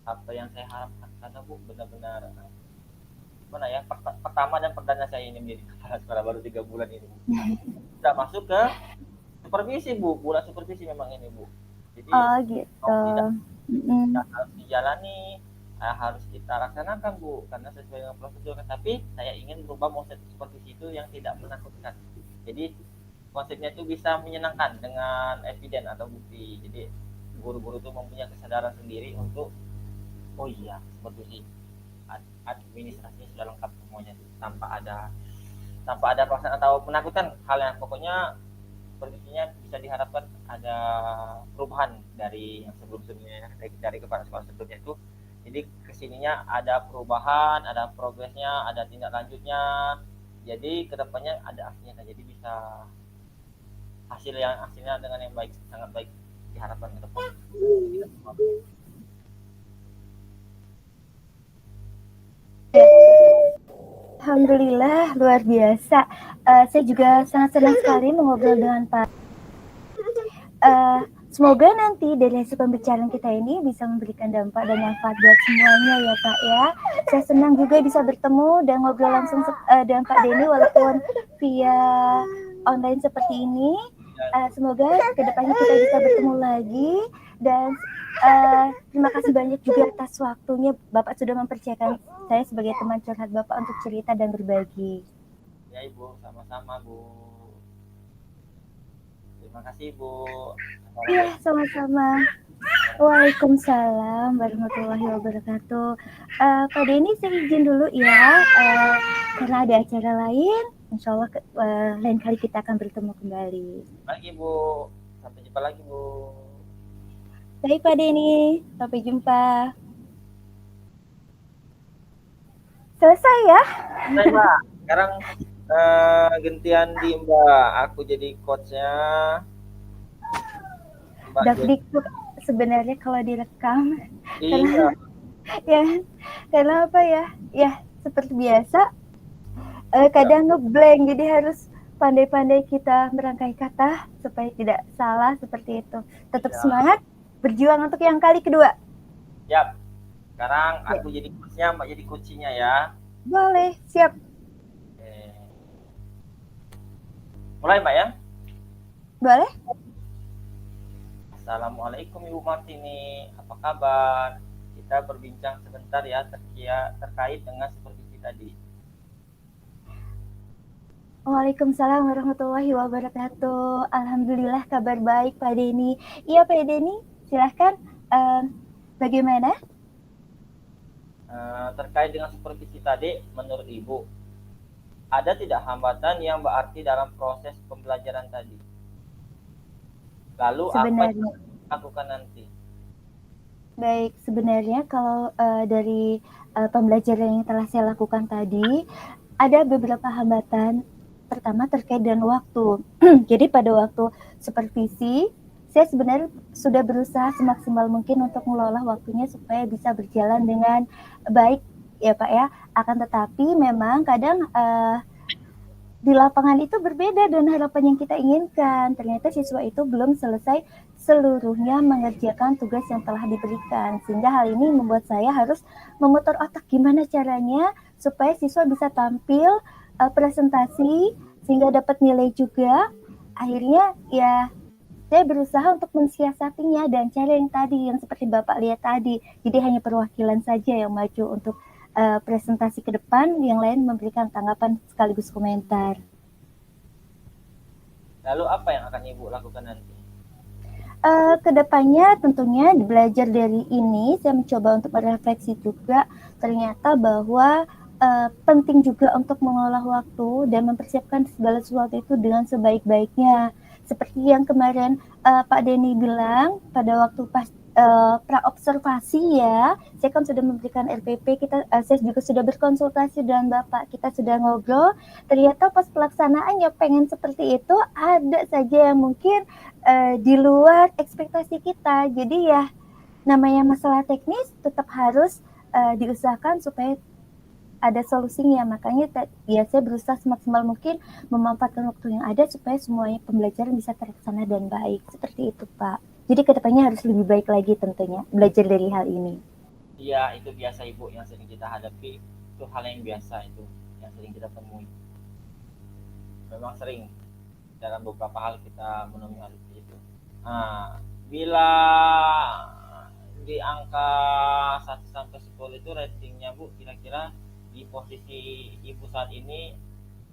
apa yang saya harapkan. Karena Bu benar-benar gimana ya, pertama dan perdana saya ini menjadi kepala sekolah baru 3 bulan ini Bu. Sudah masuk ke supervisi Bu, bulan supervisi memang ini Bu. Jadi Oh gitu. mau tidak Mm-mm. harus dijalani harus kita laksanakan Bu, karena sesuai dengan prosedur. Tapi saya ingin berubah konsep supervisi itu yang tidak menakutkan. Jadi konsepnya itu bisa menyenangkan dengan eviden atau bukti. Jadi guru-guru itu mempunyai kesadaran sendiri untuk oh iya supervisi administrasinya sudah lengkap semuanya tanpa ada paksaan atau menakutkan hal yang pokoknya supervisinya bisa diharapkan ada perubahan dari yang sebelum-sebelumnya dari kepala sekolah sebelumnya itu. Jadi kesininya ada perubahan, ada progresnya, ada tindak lanjutnya. Jadi kedepannya ada hasilnya. Jadi bisa hasilnya dengan yang baik, sangat baik diharapkan ke depan. Alhamdulillah luar biasa. Saya juga sangat senang sekali mengobrol dengan Pak. Semoga nanti dari hasil pembicaraan kita ini bisa memberikan dampak dan manfaat buat semuanya ya Pak ya. Saya senang juga bisa bertemu dan ngobrol langsung dengan Pak Denny walaupun via online seperti ini. Semoga kedepannya kita bisa bertemu lagi dan terima kasih banyak juga atas waktunya Bapak sudah mempercayakan saya sebagai teman curhat Bapak untuk cerita dan berbagi. Ya Ibu, sama-sama Bu. Terima kasih Bu. Iya, sama-sama. Waalaikumsalam warahmatullahi wabarakatuh. Pak Denny saya izin dulu ya, karena ada acara lain. Insya Allah lain kali kita akan bertemu kembali. Lagi Bu, sampai jumpa lagi Bu. Baik Pak Denny, sampai jumpa. Selesai ya? Selesai Mbak. Sekarang gantian di Mbak. Aku jadi coachnya. Dakdikduk sebenarnya kalau direkam. Iya. Karena apa ya? Ya seperti biasa. Kadang ngeblank, jadi harus pandai-pandai kita merangkai kata supaya tidak salah seperti itu. Tetap semangat, berjuang untuk yang kali kedua. Siap. Sekarang aku jadi coachnya, Mbak jadi coachnya ya. Boleh, siap. Mulai Mbak ya. Boleh. Assalamualaikum Ibu Martini, apa kabar? Kita berbincang sebentar ya terkait dengan supervisi tadi. Waalaikumsalam warahmatullahi wabarakatuh. Alhamdulillah kabar baik Pak Denny. Iya Pak Denny, silahkan. Bagaimana? Terkait dengan supervisi tadi, menurut Ibu, ada tidak hambatan yang berarti dalam proses pembelajaran tadi? Lalu apa yang dilakukan nanti? Baik, sebenarnya kalau dari pembelajaran yang telah saya lakukan tadi, ada beberapa hambatan. Pertama terkait dengan waktu. Jadi pada waktu supervisi, saya sebenarnya sudah berusaha semaksimal mungkin untuk mengelola waktunya supaya bisa berjalan dengan baik ya Pak ya. Akan tetapi memang kadang di lapangan itu berbeda dengan harapan yang kita inginkan. Ternyata siswa itu belum selesai seluruhnya mengerjakan tugas yang telah diberikan. Sehingga hal ini membuat saya harus memutar otak gimana caranya supaya siswa bisa tampil presentasi sehingga dapat nilai juga. Akhirnya ya saya berusaha untuk mensiasatinya dan cara yang tadi yang seperti Bapak lihat tadi. Jadi hanya perwakilan saja yang maju untuk presentasi ke depan, yang lain memberikan tanggapan sekaligus komentar. Lalu apa yang akan Ibu lakukan nanti? Kedepannya tentunya belajar dari ini, saya mencoba untuk merefleksi juga ternyata bahwa penting juga untuk mengolah waktu dan mempersiapkan segala sesuatu itu dengan sebaik-baiknya. Seperti yang kemarin Pak Denny bilang pada waktu pas pra-observasi ya, saya kan sudah memberikan RPP, saya juga sudah berkonsultasi dengan Bapak, kita sudah ngobrol, ternyata pas pelaksanaan ya pengen seperti itu, ada saja yang mungkin di luar ekspektasi kita. Jadi ya namanya masalah teknis tetap harus diusahakan supaya ada solusinya. Makanya ya saya berusaha semaksimal mungkin memanfaatkan waktu yang ada supaya semuanya pembelajaran bisa terlaksana dan baik. Seperti itu Pak. Jadi kedepannya harus lebih baik lagi tentunya belajar dari hal ini. Iya, itu biasa Ibu yang sering kita hadapi. Itu hal yang biasa itu yang sering kita temui. Memang sering dalam beberapa hal kita menemui hal itu. Nah, bila di angka 1 sampai 10 School itu ratingnya Bu, kira-kira di posisi Ibu saat ini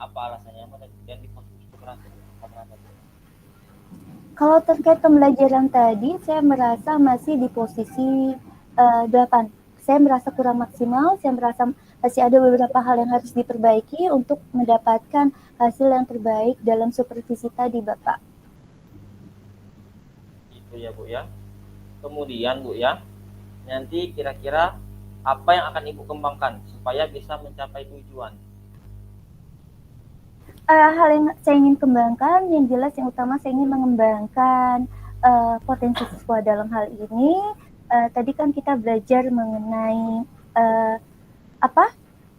apa alasannya dan di posisi berapa? Kalau terkait pembelajaran tadi, saya merasa masih di posisi 8. Saya merasa kurang maksimal, saya merasa masih ada beberapa hal yang harus diperbaiki untuk mendapatkan hasil yang terbaik dalam supervisi tadi, Bapak. Itu ya Bu ya. Kemudian Bu ya, nanti kira-kira apa yang akan Ibu kembangkan supaya bisa mencapai tujuan? Hal yang saya ingin kembangkan, yang jelas yang utama saya ingin mengembangkan potensi siswa dalam hal ini. Tadi kan kita belajar mengenai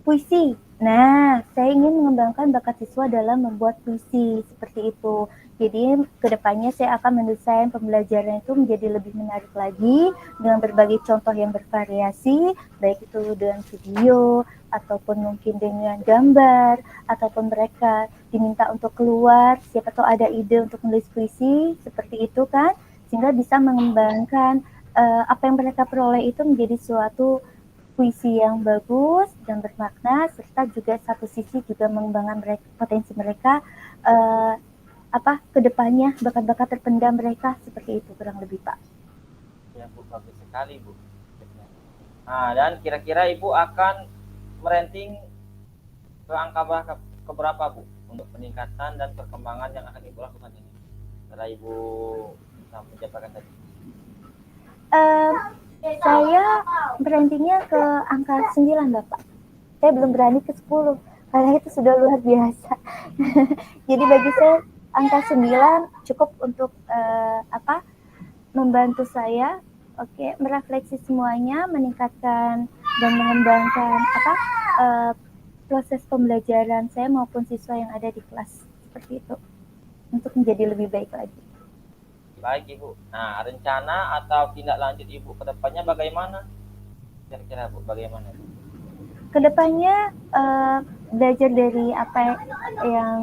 puisi. Nah, saya ingin mengembangkan bakat siswa dalam membuat puisi seperti itu. Jadi kedepannya saya akan mendesain pembelajaran itu menjadi lebih menarik lagi dengan berbagai contoh yang bervariasi, baik itu dengan video ataupun mungkin dengan gambar, ataupun mereka diminta untuk keluar, siapa tahu ada ide untuk menulis puisi seperti itu kan, sehingga bisa mengembangkan apa yang mereka peroleh itu menjadi suatu puisi yang bagus dan bermakna, serta juga satu sisi juga mengembangkan potensi mereka kedepannya, bakat-bakat terpendam mereka, seperti itu kurang lebih Pak. Ya Bu, bagus sekali Bu. Nah, dan kira-kira Ibu akan meranting ke angka berapa Bu untuk peningkatan dan perkembangan yang akan Ibu lakukan ini setelah Ibu bisa menjabarkan tadi? Saya berantingnya ke angka 9 Bapak. Saya belum berani ke 10 karena itu sudah luar biasa. Jadi bagi saya angka 9 cukup untuk membantu saya merefleksi semuanya, meningkatkan dan mengembangkan proses pembelajaran saya maupun siswa yang ada di kelas, seperti itu, untuk menjadi lebih baik lagi. Baik Ibu. Nah, rencana atau tindak lanjut Ibu ke depannya bagaimana? Kira-kira Bu, bagaimana? Kedepannya belajar dari apa yang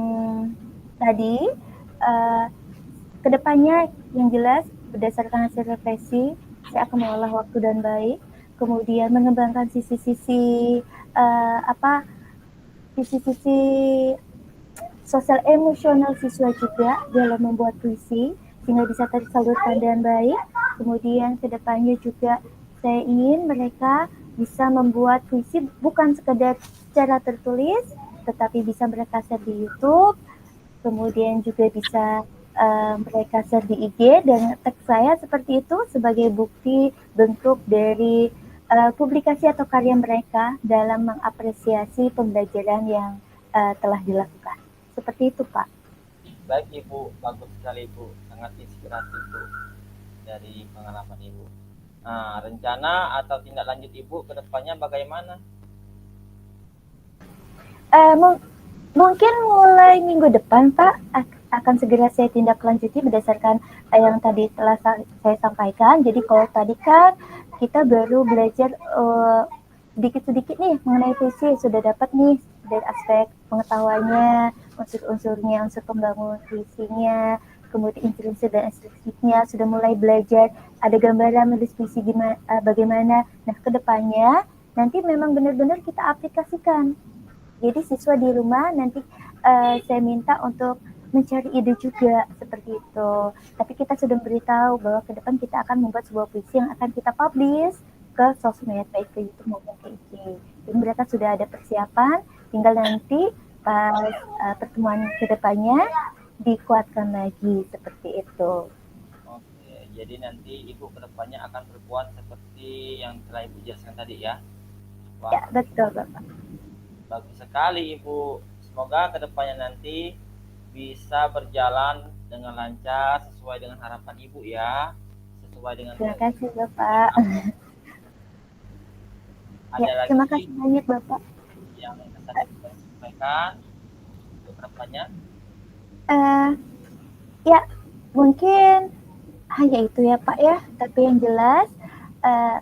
tadi, kedepannya yang jelas berdasarkan hasil refleksi, saya akan mengolah waktu dan baik, kemudian mengembangkan sisi-sisi sisi-sisi sosial emosional siswa juga dalam membuat puisi sehingga bisa tersalurkan dengan baik. Kemudian kedepannya juga saya ingin mereka bisa membuat puisi bukan sekedar secara tertulis, tetapi bisa mereka share di YouTube, kemudian juga bisa mereka share di IG dan tag saya seperti itu sebagai bukti bentuk dari publikasi atau karya mereka dalam mengapresiasi pembelajaran yang telah dilakukan. Seperti itu, Pak. Baik Ibu, bagus sekali Ibu, sangat inspiratif Bu dari pengalaman Ibu. Nah, rencana atau tindak lanjut Ibu ke depannya bagaimana? Mungkin mulai minggu depan Pak akan segera saya tindak lanjuti berdasarkan yang tadi telah saya sampaikan. Jadi kalau tadi kan kita baru belajar sedikit-sedikit nih mengenai puisi, sudah dapat nih dari aspek pengetahuannya, unsur-unsurnya, unsur pembangun puisinya, kemudian unsur dan instruksinya, sudah mulai belajar ada gambaran menulis puisi bagaimana. Nah, kedepannya nanti memang benar-benar kita aplikasikan. Jadi siswa di rumah nanti saya minta untuk mencari ide juga seperti itu. Tapi kita sudah beritahu bahwa ke depan kita akan membuat sebuah puisi yang akan kita publish ke sosmed, baik ke YouTube maupun ke IG. Jadi mereka sudah ada persiapan, tinggal nanti pas pertemuan kedepannya dikuatkan lagi seperti itu. Oke, jadi nanti Ibu kedepannya akan berbuat seperti yang telah Ibu jelaskan tadi ya? Wah, Ya, betul Bapak. bagus sekali Ibu. Semoga kedepannya nanti bisa berjalan dengan lancar sesuai dengan harapan Ibu ya. Sesuai dengan Terima kasih Bapak. Ada Ya, lagi terima kasih banyak Bapak. yang bisa disampaikan untuk kedepannya? Ya, mungkin hanya itu ya Pak ya. Tapi yang jelas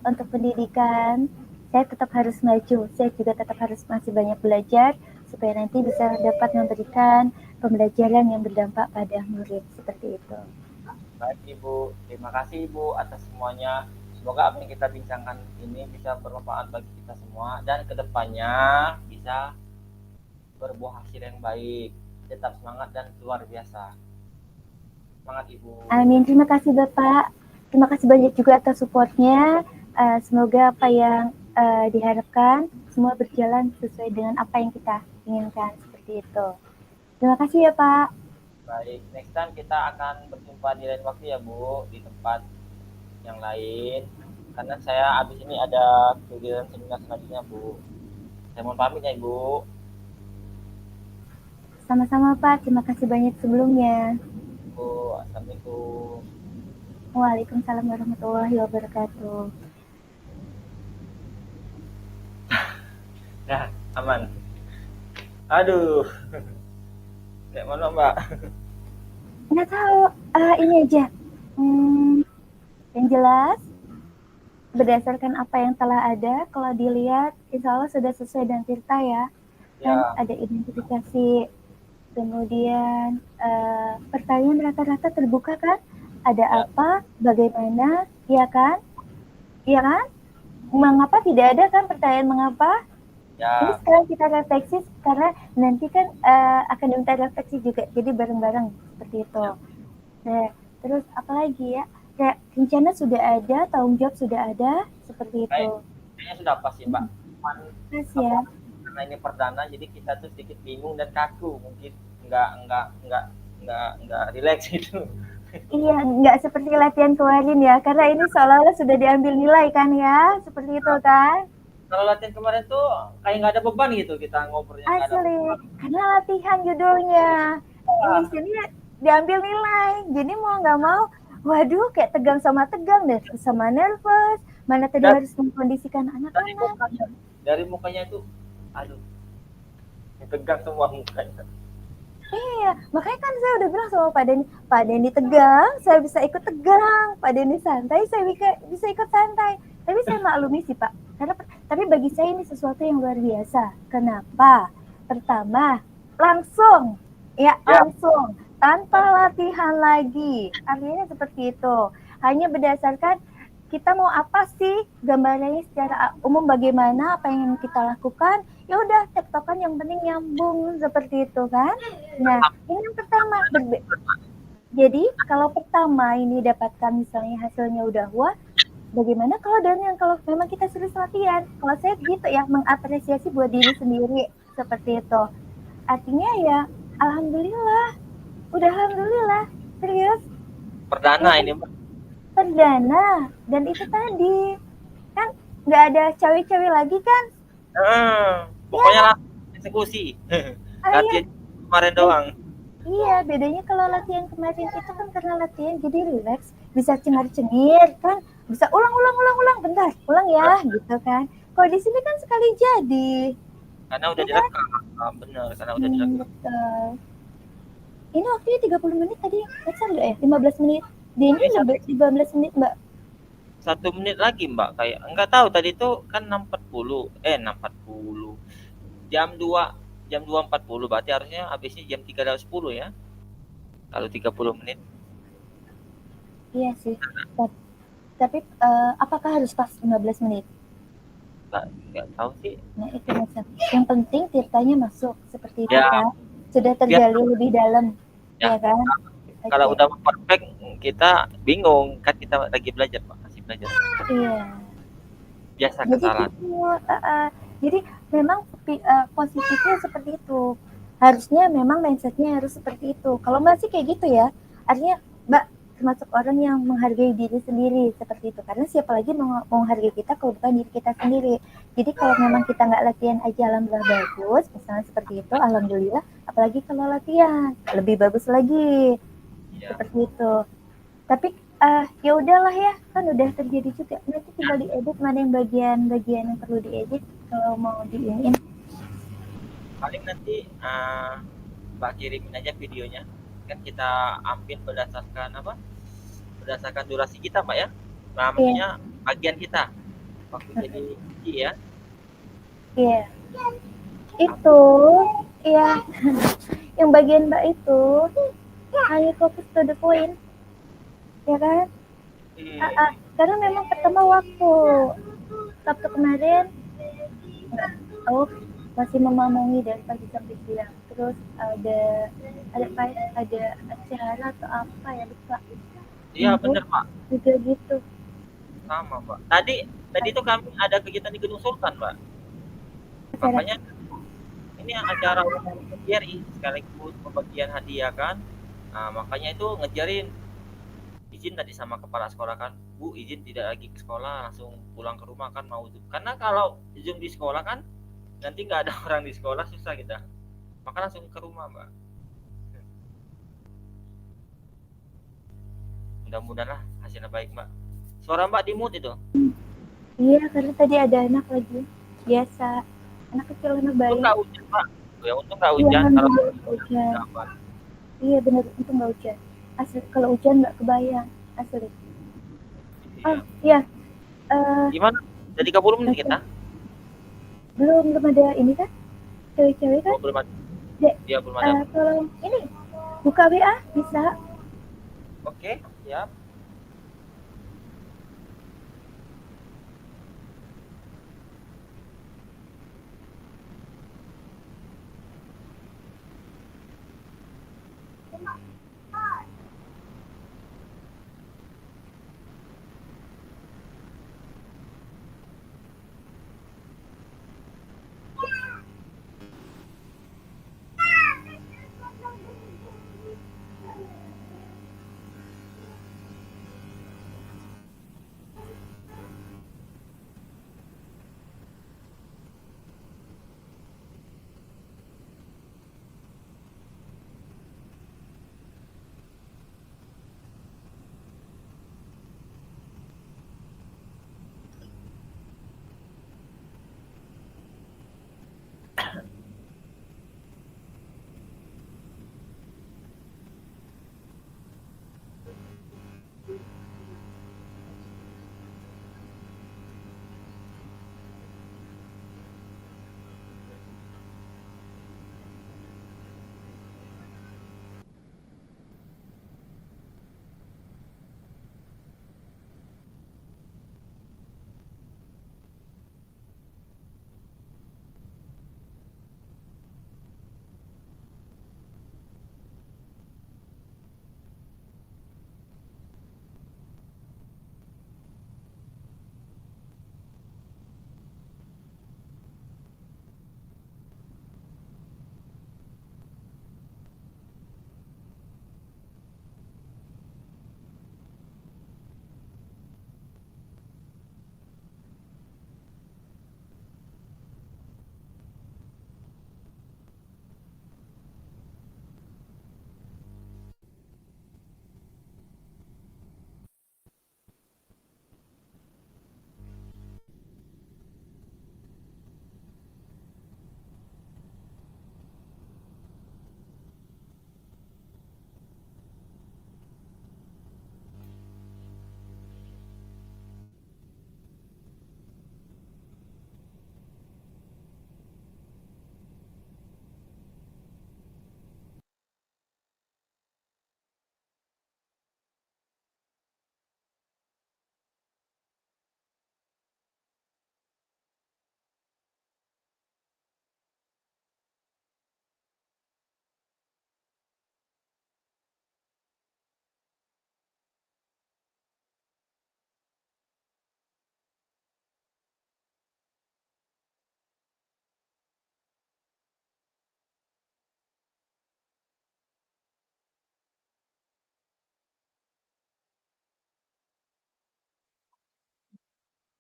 untuk pendidikan saya tetap harus maju. Saya juga tetap harus masih banyak belajar supaya nanti bisa dapat memberikan pembelajaran yang berdampak pada murid seperti itu. Baik Ibu, terima kasih Ibu atas semuanya. Semoga Semoga apa yang kita bincangkan ini bisa bermanfaat bagi kita semua dan kedepannya bisa berbuah hasil yang baik. Tetap semangat dan luar biasa. Semangat Ibu. Amin. Terima kasih Bapak. Terima kasih banyak juga atas supportnya. Semoga apa yang diharapkan semua berjalan sesuai dengan apa yang kita inginkan, seperti itu. Terima kasih ya Pak. Baik, next time kita akan berjumpa di lain waktu ya Bu, di tempat yang lain. Karena saya habis ini ada kegiatan seminar selanjutnya Bu. Saya mohon pamit ya Ibu. Sama-sama Pak. Terima kasih banyak sebelumnya. Bu, assalamualaikum. Waalaikumsalam warahmatullahi wabarakatuh. Nah, aman. Aduh. Kayak mana Mbak? Nggak tahu. Ini aja. Yang jelas, berdasarkan apa yang telah ada, kalau dilihat, insya Allah sudah sesuai dengan Tirta ya. Kan Ya, ada identifikasi, kemudian pertanyaan rata-rata terbuka kan? Ada Ya. apa, bagaimana, ya kan? Iya kan? Mengapa tidak ada kan pertanyaan mengapa? Ini ya. sekarang kita refleksi karena nanti kan akan diminta refleksi juga, jadi bareng-bareng seperti itu. Nah, terus apalagi ya? Kayak rencana sudah ada, tanggung jawab sudah ada, seperti itu. Kayaknya sudah pas sih Mbak. Cuman Mas ya. karena ini perdana, jadi kita tuh sedikit bingung dan kaku, mungkin nggak rileks gitu. Iya, nggak seperti latihan kemarin ya, karena ini seolah-olah sudah diambil nilai kan ya, seperti itu kan? Kalau latihan kemarin tuh kayak nggak ada beban gitu kita ngobrolnya, nggak ada Asli, beban. karena latihan judulnya. Ini sini diambil nilai, jadi mau nggak mau, waduh kayak tegang sama tegang deh, sama nervous, mana tadi harus mengkondisikan anak-anak. Dari mukanya itu, aduh, tegang semua mukanya. Iya, makanya kan saya udah bilang sama Pak Denny tegang, saya bisa ikut tegang, Pak Denny santai, saya bisa ikut santai. Tapi saya maklumi sih Pak, karena tapi bagi saya ini sesuatu yang luar biasa. Kenapa? Pertama, langsung, langsung, tanpa latihan lagi. Artinya seperti itu. Hanya berdasarkan kita mau apa sih, gambarannya secara umum bagaimana, apa yang kita lakukan, ya udah tektokan yang penting nyambung seperti itu kan. Nah ini yang pertama. Jadi kalau pertama ini dapatkan misalnya hasilnya udah wah, bagaimana kalau memang kita serius latihan. Kalau saya gitu ya, mengapresiasi buat diri sendiri seperti itu. Artinya ya alhamdulillah, udah alhamdulillah serius. Perdana ini Mbak. Perdana, dan itu tadi kan nggak ada cawe-cawe lagi kan. Pokoknya langsung eksekusi. Latihan kemarin doang. Iya, bedanya kalau latihan kemarin itu kan karena latihan jadi relax, bisa cengar-cengir kan, bisa ulang, bentar, ulang ya, gitu kan. Kalau di sini kan sekali jadi. Karena udah direkam, bener, karena udah direkam. Betul. Ini waktunya 30 menit tadi, baca nggak ya? 15 menit. Dia ini lebih 15 menit, Mbak. 1 menit lagi Mbak, kayak enggak tahu tadi tuh kan 6.40. Jam 2.40 berarti harusnya habisnya jam 3.10 ya. Kalau 30 menit. Iya sih. Tapi apakah harus pas 15 menit? Enggak tahu sih. Nah, itu maksudnya. Yang penting tirtanya masuk seperti itu Ya. kan. Sudah tergali lebih dalam. Ya. Ya kan? Kalau udah perfect kita bingung, kan kita lagi belajar Pak, masih belajar. Iya. Biasa Jadi kesalahan. jadi memang positifnya seperti itu. Harusnya memang mindsetnya harus seperti itu. Kalau Mbak sih kayak gitu ya. Artinya Mbak termasuk orang yang menghargai diri sendiri seperti itu. Karena siapa lagi mau menghargai kita kalau bukan diri kita sendiri. Jadi kalau memang kita nggak latihan aja alhamdulillah bagus, misalnya seperti itu, alhamdulillah. Apalagi kalau latihan lebih bagus lagi. Ya. Seperti itu. Tapi ya udahlah ya, kan udah terjadi juga. Nanti tinggal diedit mana yang bagian-bagian yang perlu diedit kalau mau diinin. Paling nanti Mbak kirimin aja videonya. Kan kita ambil berdasarkan apa? Berdasarkan durasi kita Mbak ya. Nah, maksudnya bagian kita waktu jadi ya. Iya. Itu ya yang bagian Mbak itu hanya fokus to the point. Ya kan? Karena memang pertama waktu Sabtu kemarin nggak tahu, masih memamungi dari pagi sampai siang. Terus ada acara atau apa ya, lupa. Iya Mabuk bener Pak, juga gitu. sama Mbak. Tadi tadi tuh kami ada kegiatan di Gedung Sultan Mbak. Acara Makanya ini acara ulang tahun BRI sekaligus pembagian hadiah kan. Nah, makanya itu ngejarin izin tadi sama kepala sekolah kan, Bu izin tidak lagi ke sekolah langsung pulang ke rumah kan mau Zoom. Karena kalau Zoom di sekolah kan nanti nggak ada orang di sekolah susah kita. Maka langsung ke rumah Mbak. Mudah-mudahan lah hasilnya baik Mbak. Suara Mbak di mute itu. iya, karena tadi ada anak lagi. Biasa. Anak kecil, anak Untung bayi. nggak hujan Mbak. Ya untung nggak Iya, hujan kalau alhamdulillah nggak hujan hujan. gawat. Iya bener, itu nggak hujan. Asli, kalau hujan nggak kebayang. Asli. Oh Iya. iya, eh Gimana? Jadi kabur belum apa? kita? Belum ada ini kan? Cewek-cewek kan? Oh belum ada. Dek, Iya belum ada. tolong ini buka WA bisa? Oke, siap.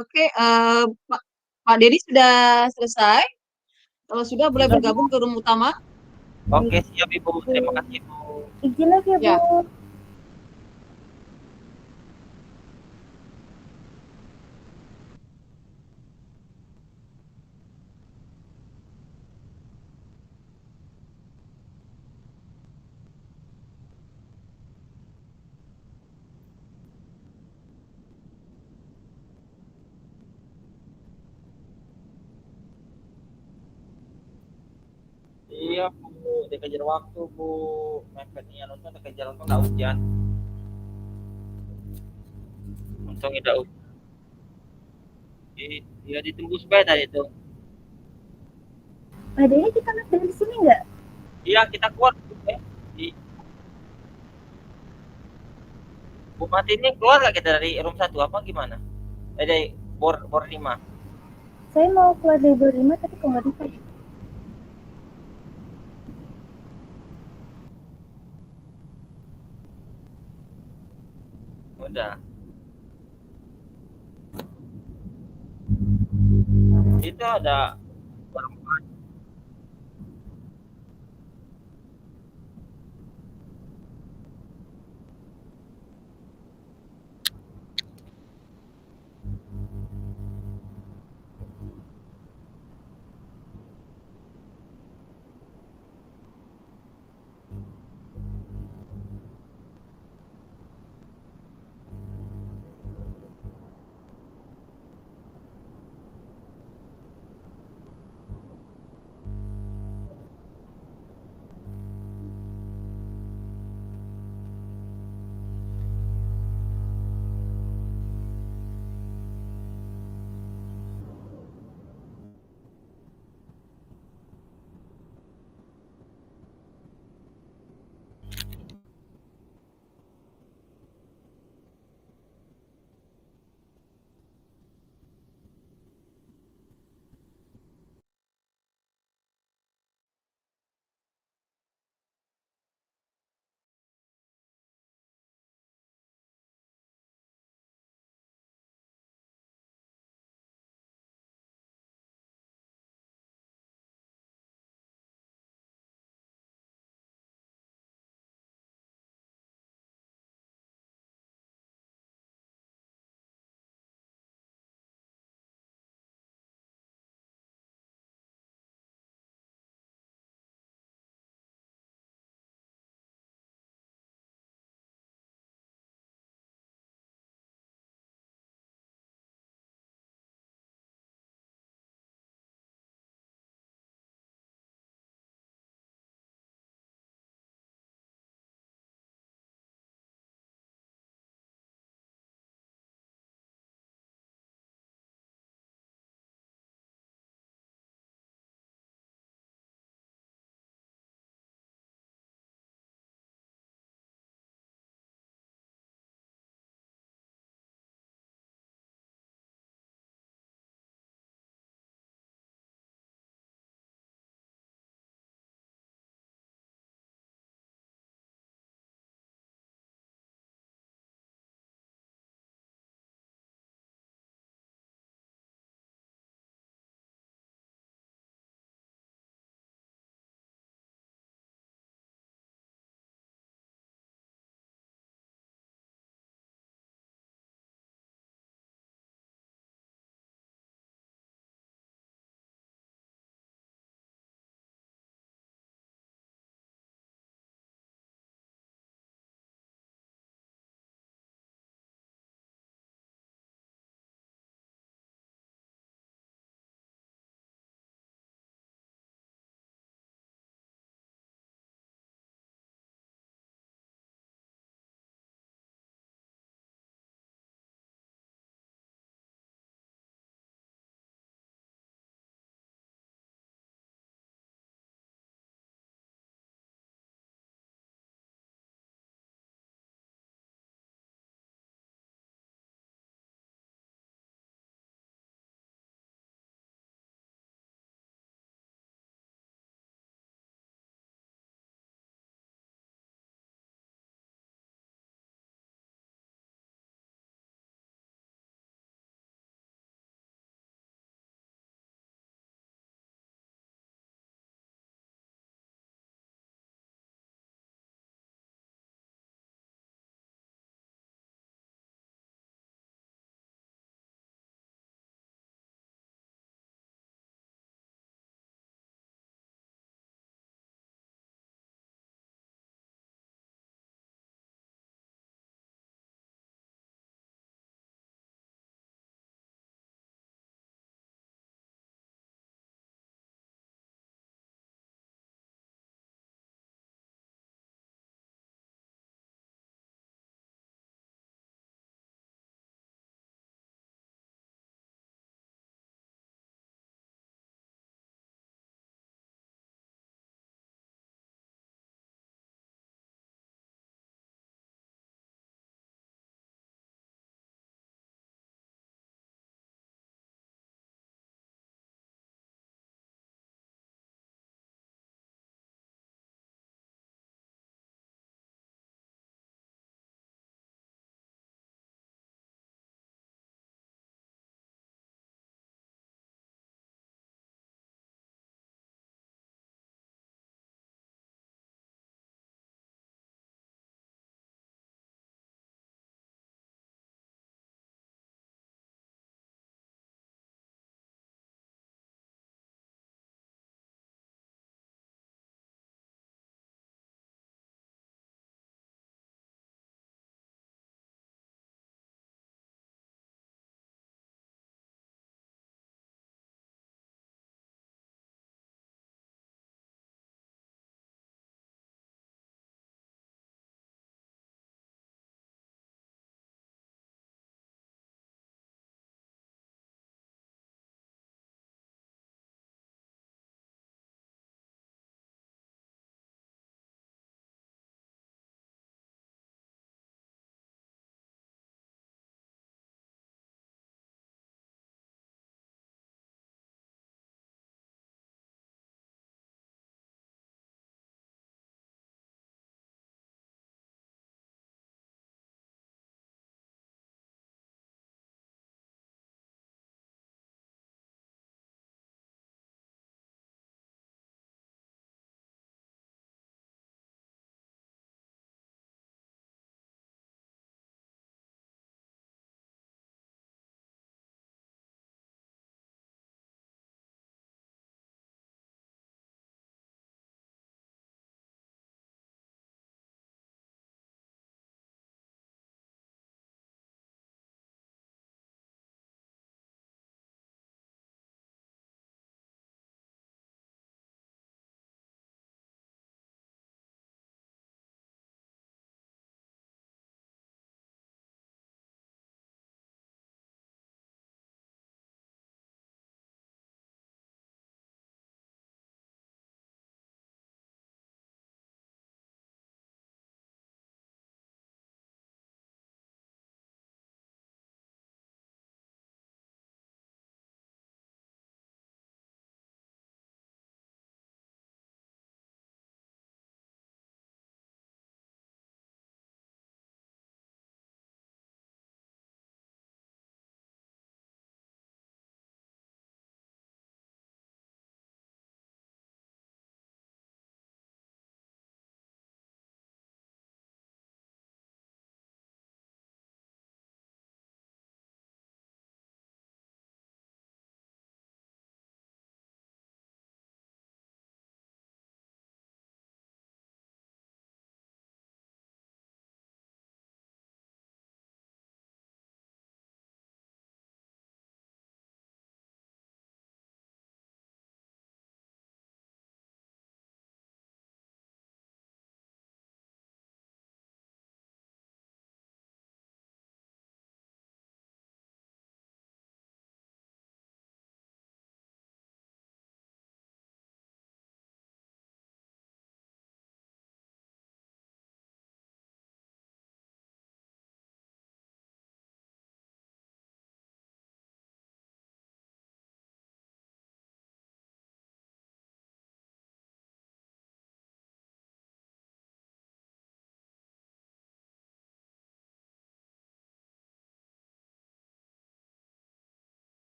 Oke, Pak, Pak Dedi sudah selesai. Kalau sudah boleh Sudah bergabung Bu. ke room utama. Oke, siap Ibu. Terima Oke. kasih Ibu. Izin lagi ya Bu. Ya, Iya Bu, dikejar waktu Bu. Mepetnya nonton dikejar nonton nggak hujan. Untung tidak ya ditembus baik tadi itu. Pak Denny kita masih dari sini nggak? Iya kita keluar. Di Bu Mati ini keluar nggak kita dari room 1 apa gimana? Dari bor 5. Saya mau keluar dari bor 5 tapi kok nggak bisa. Udah. Itu ada berempat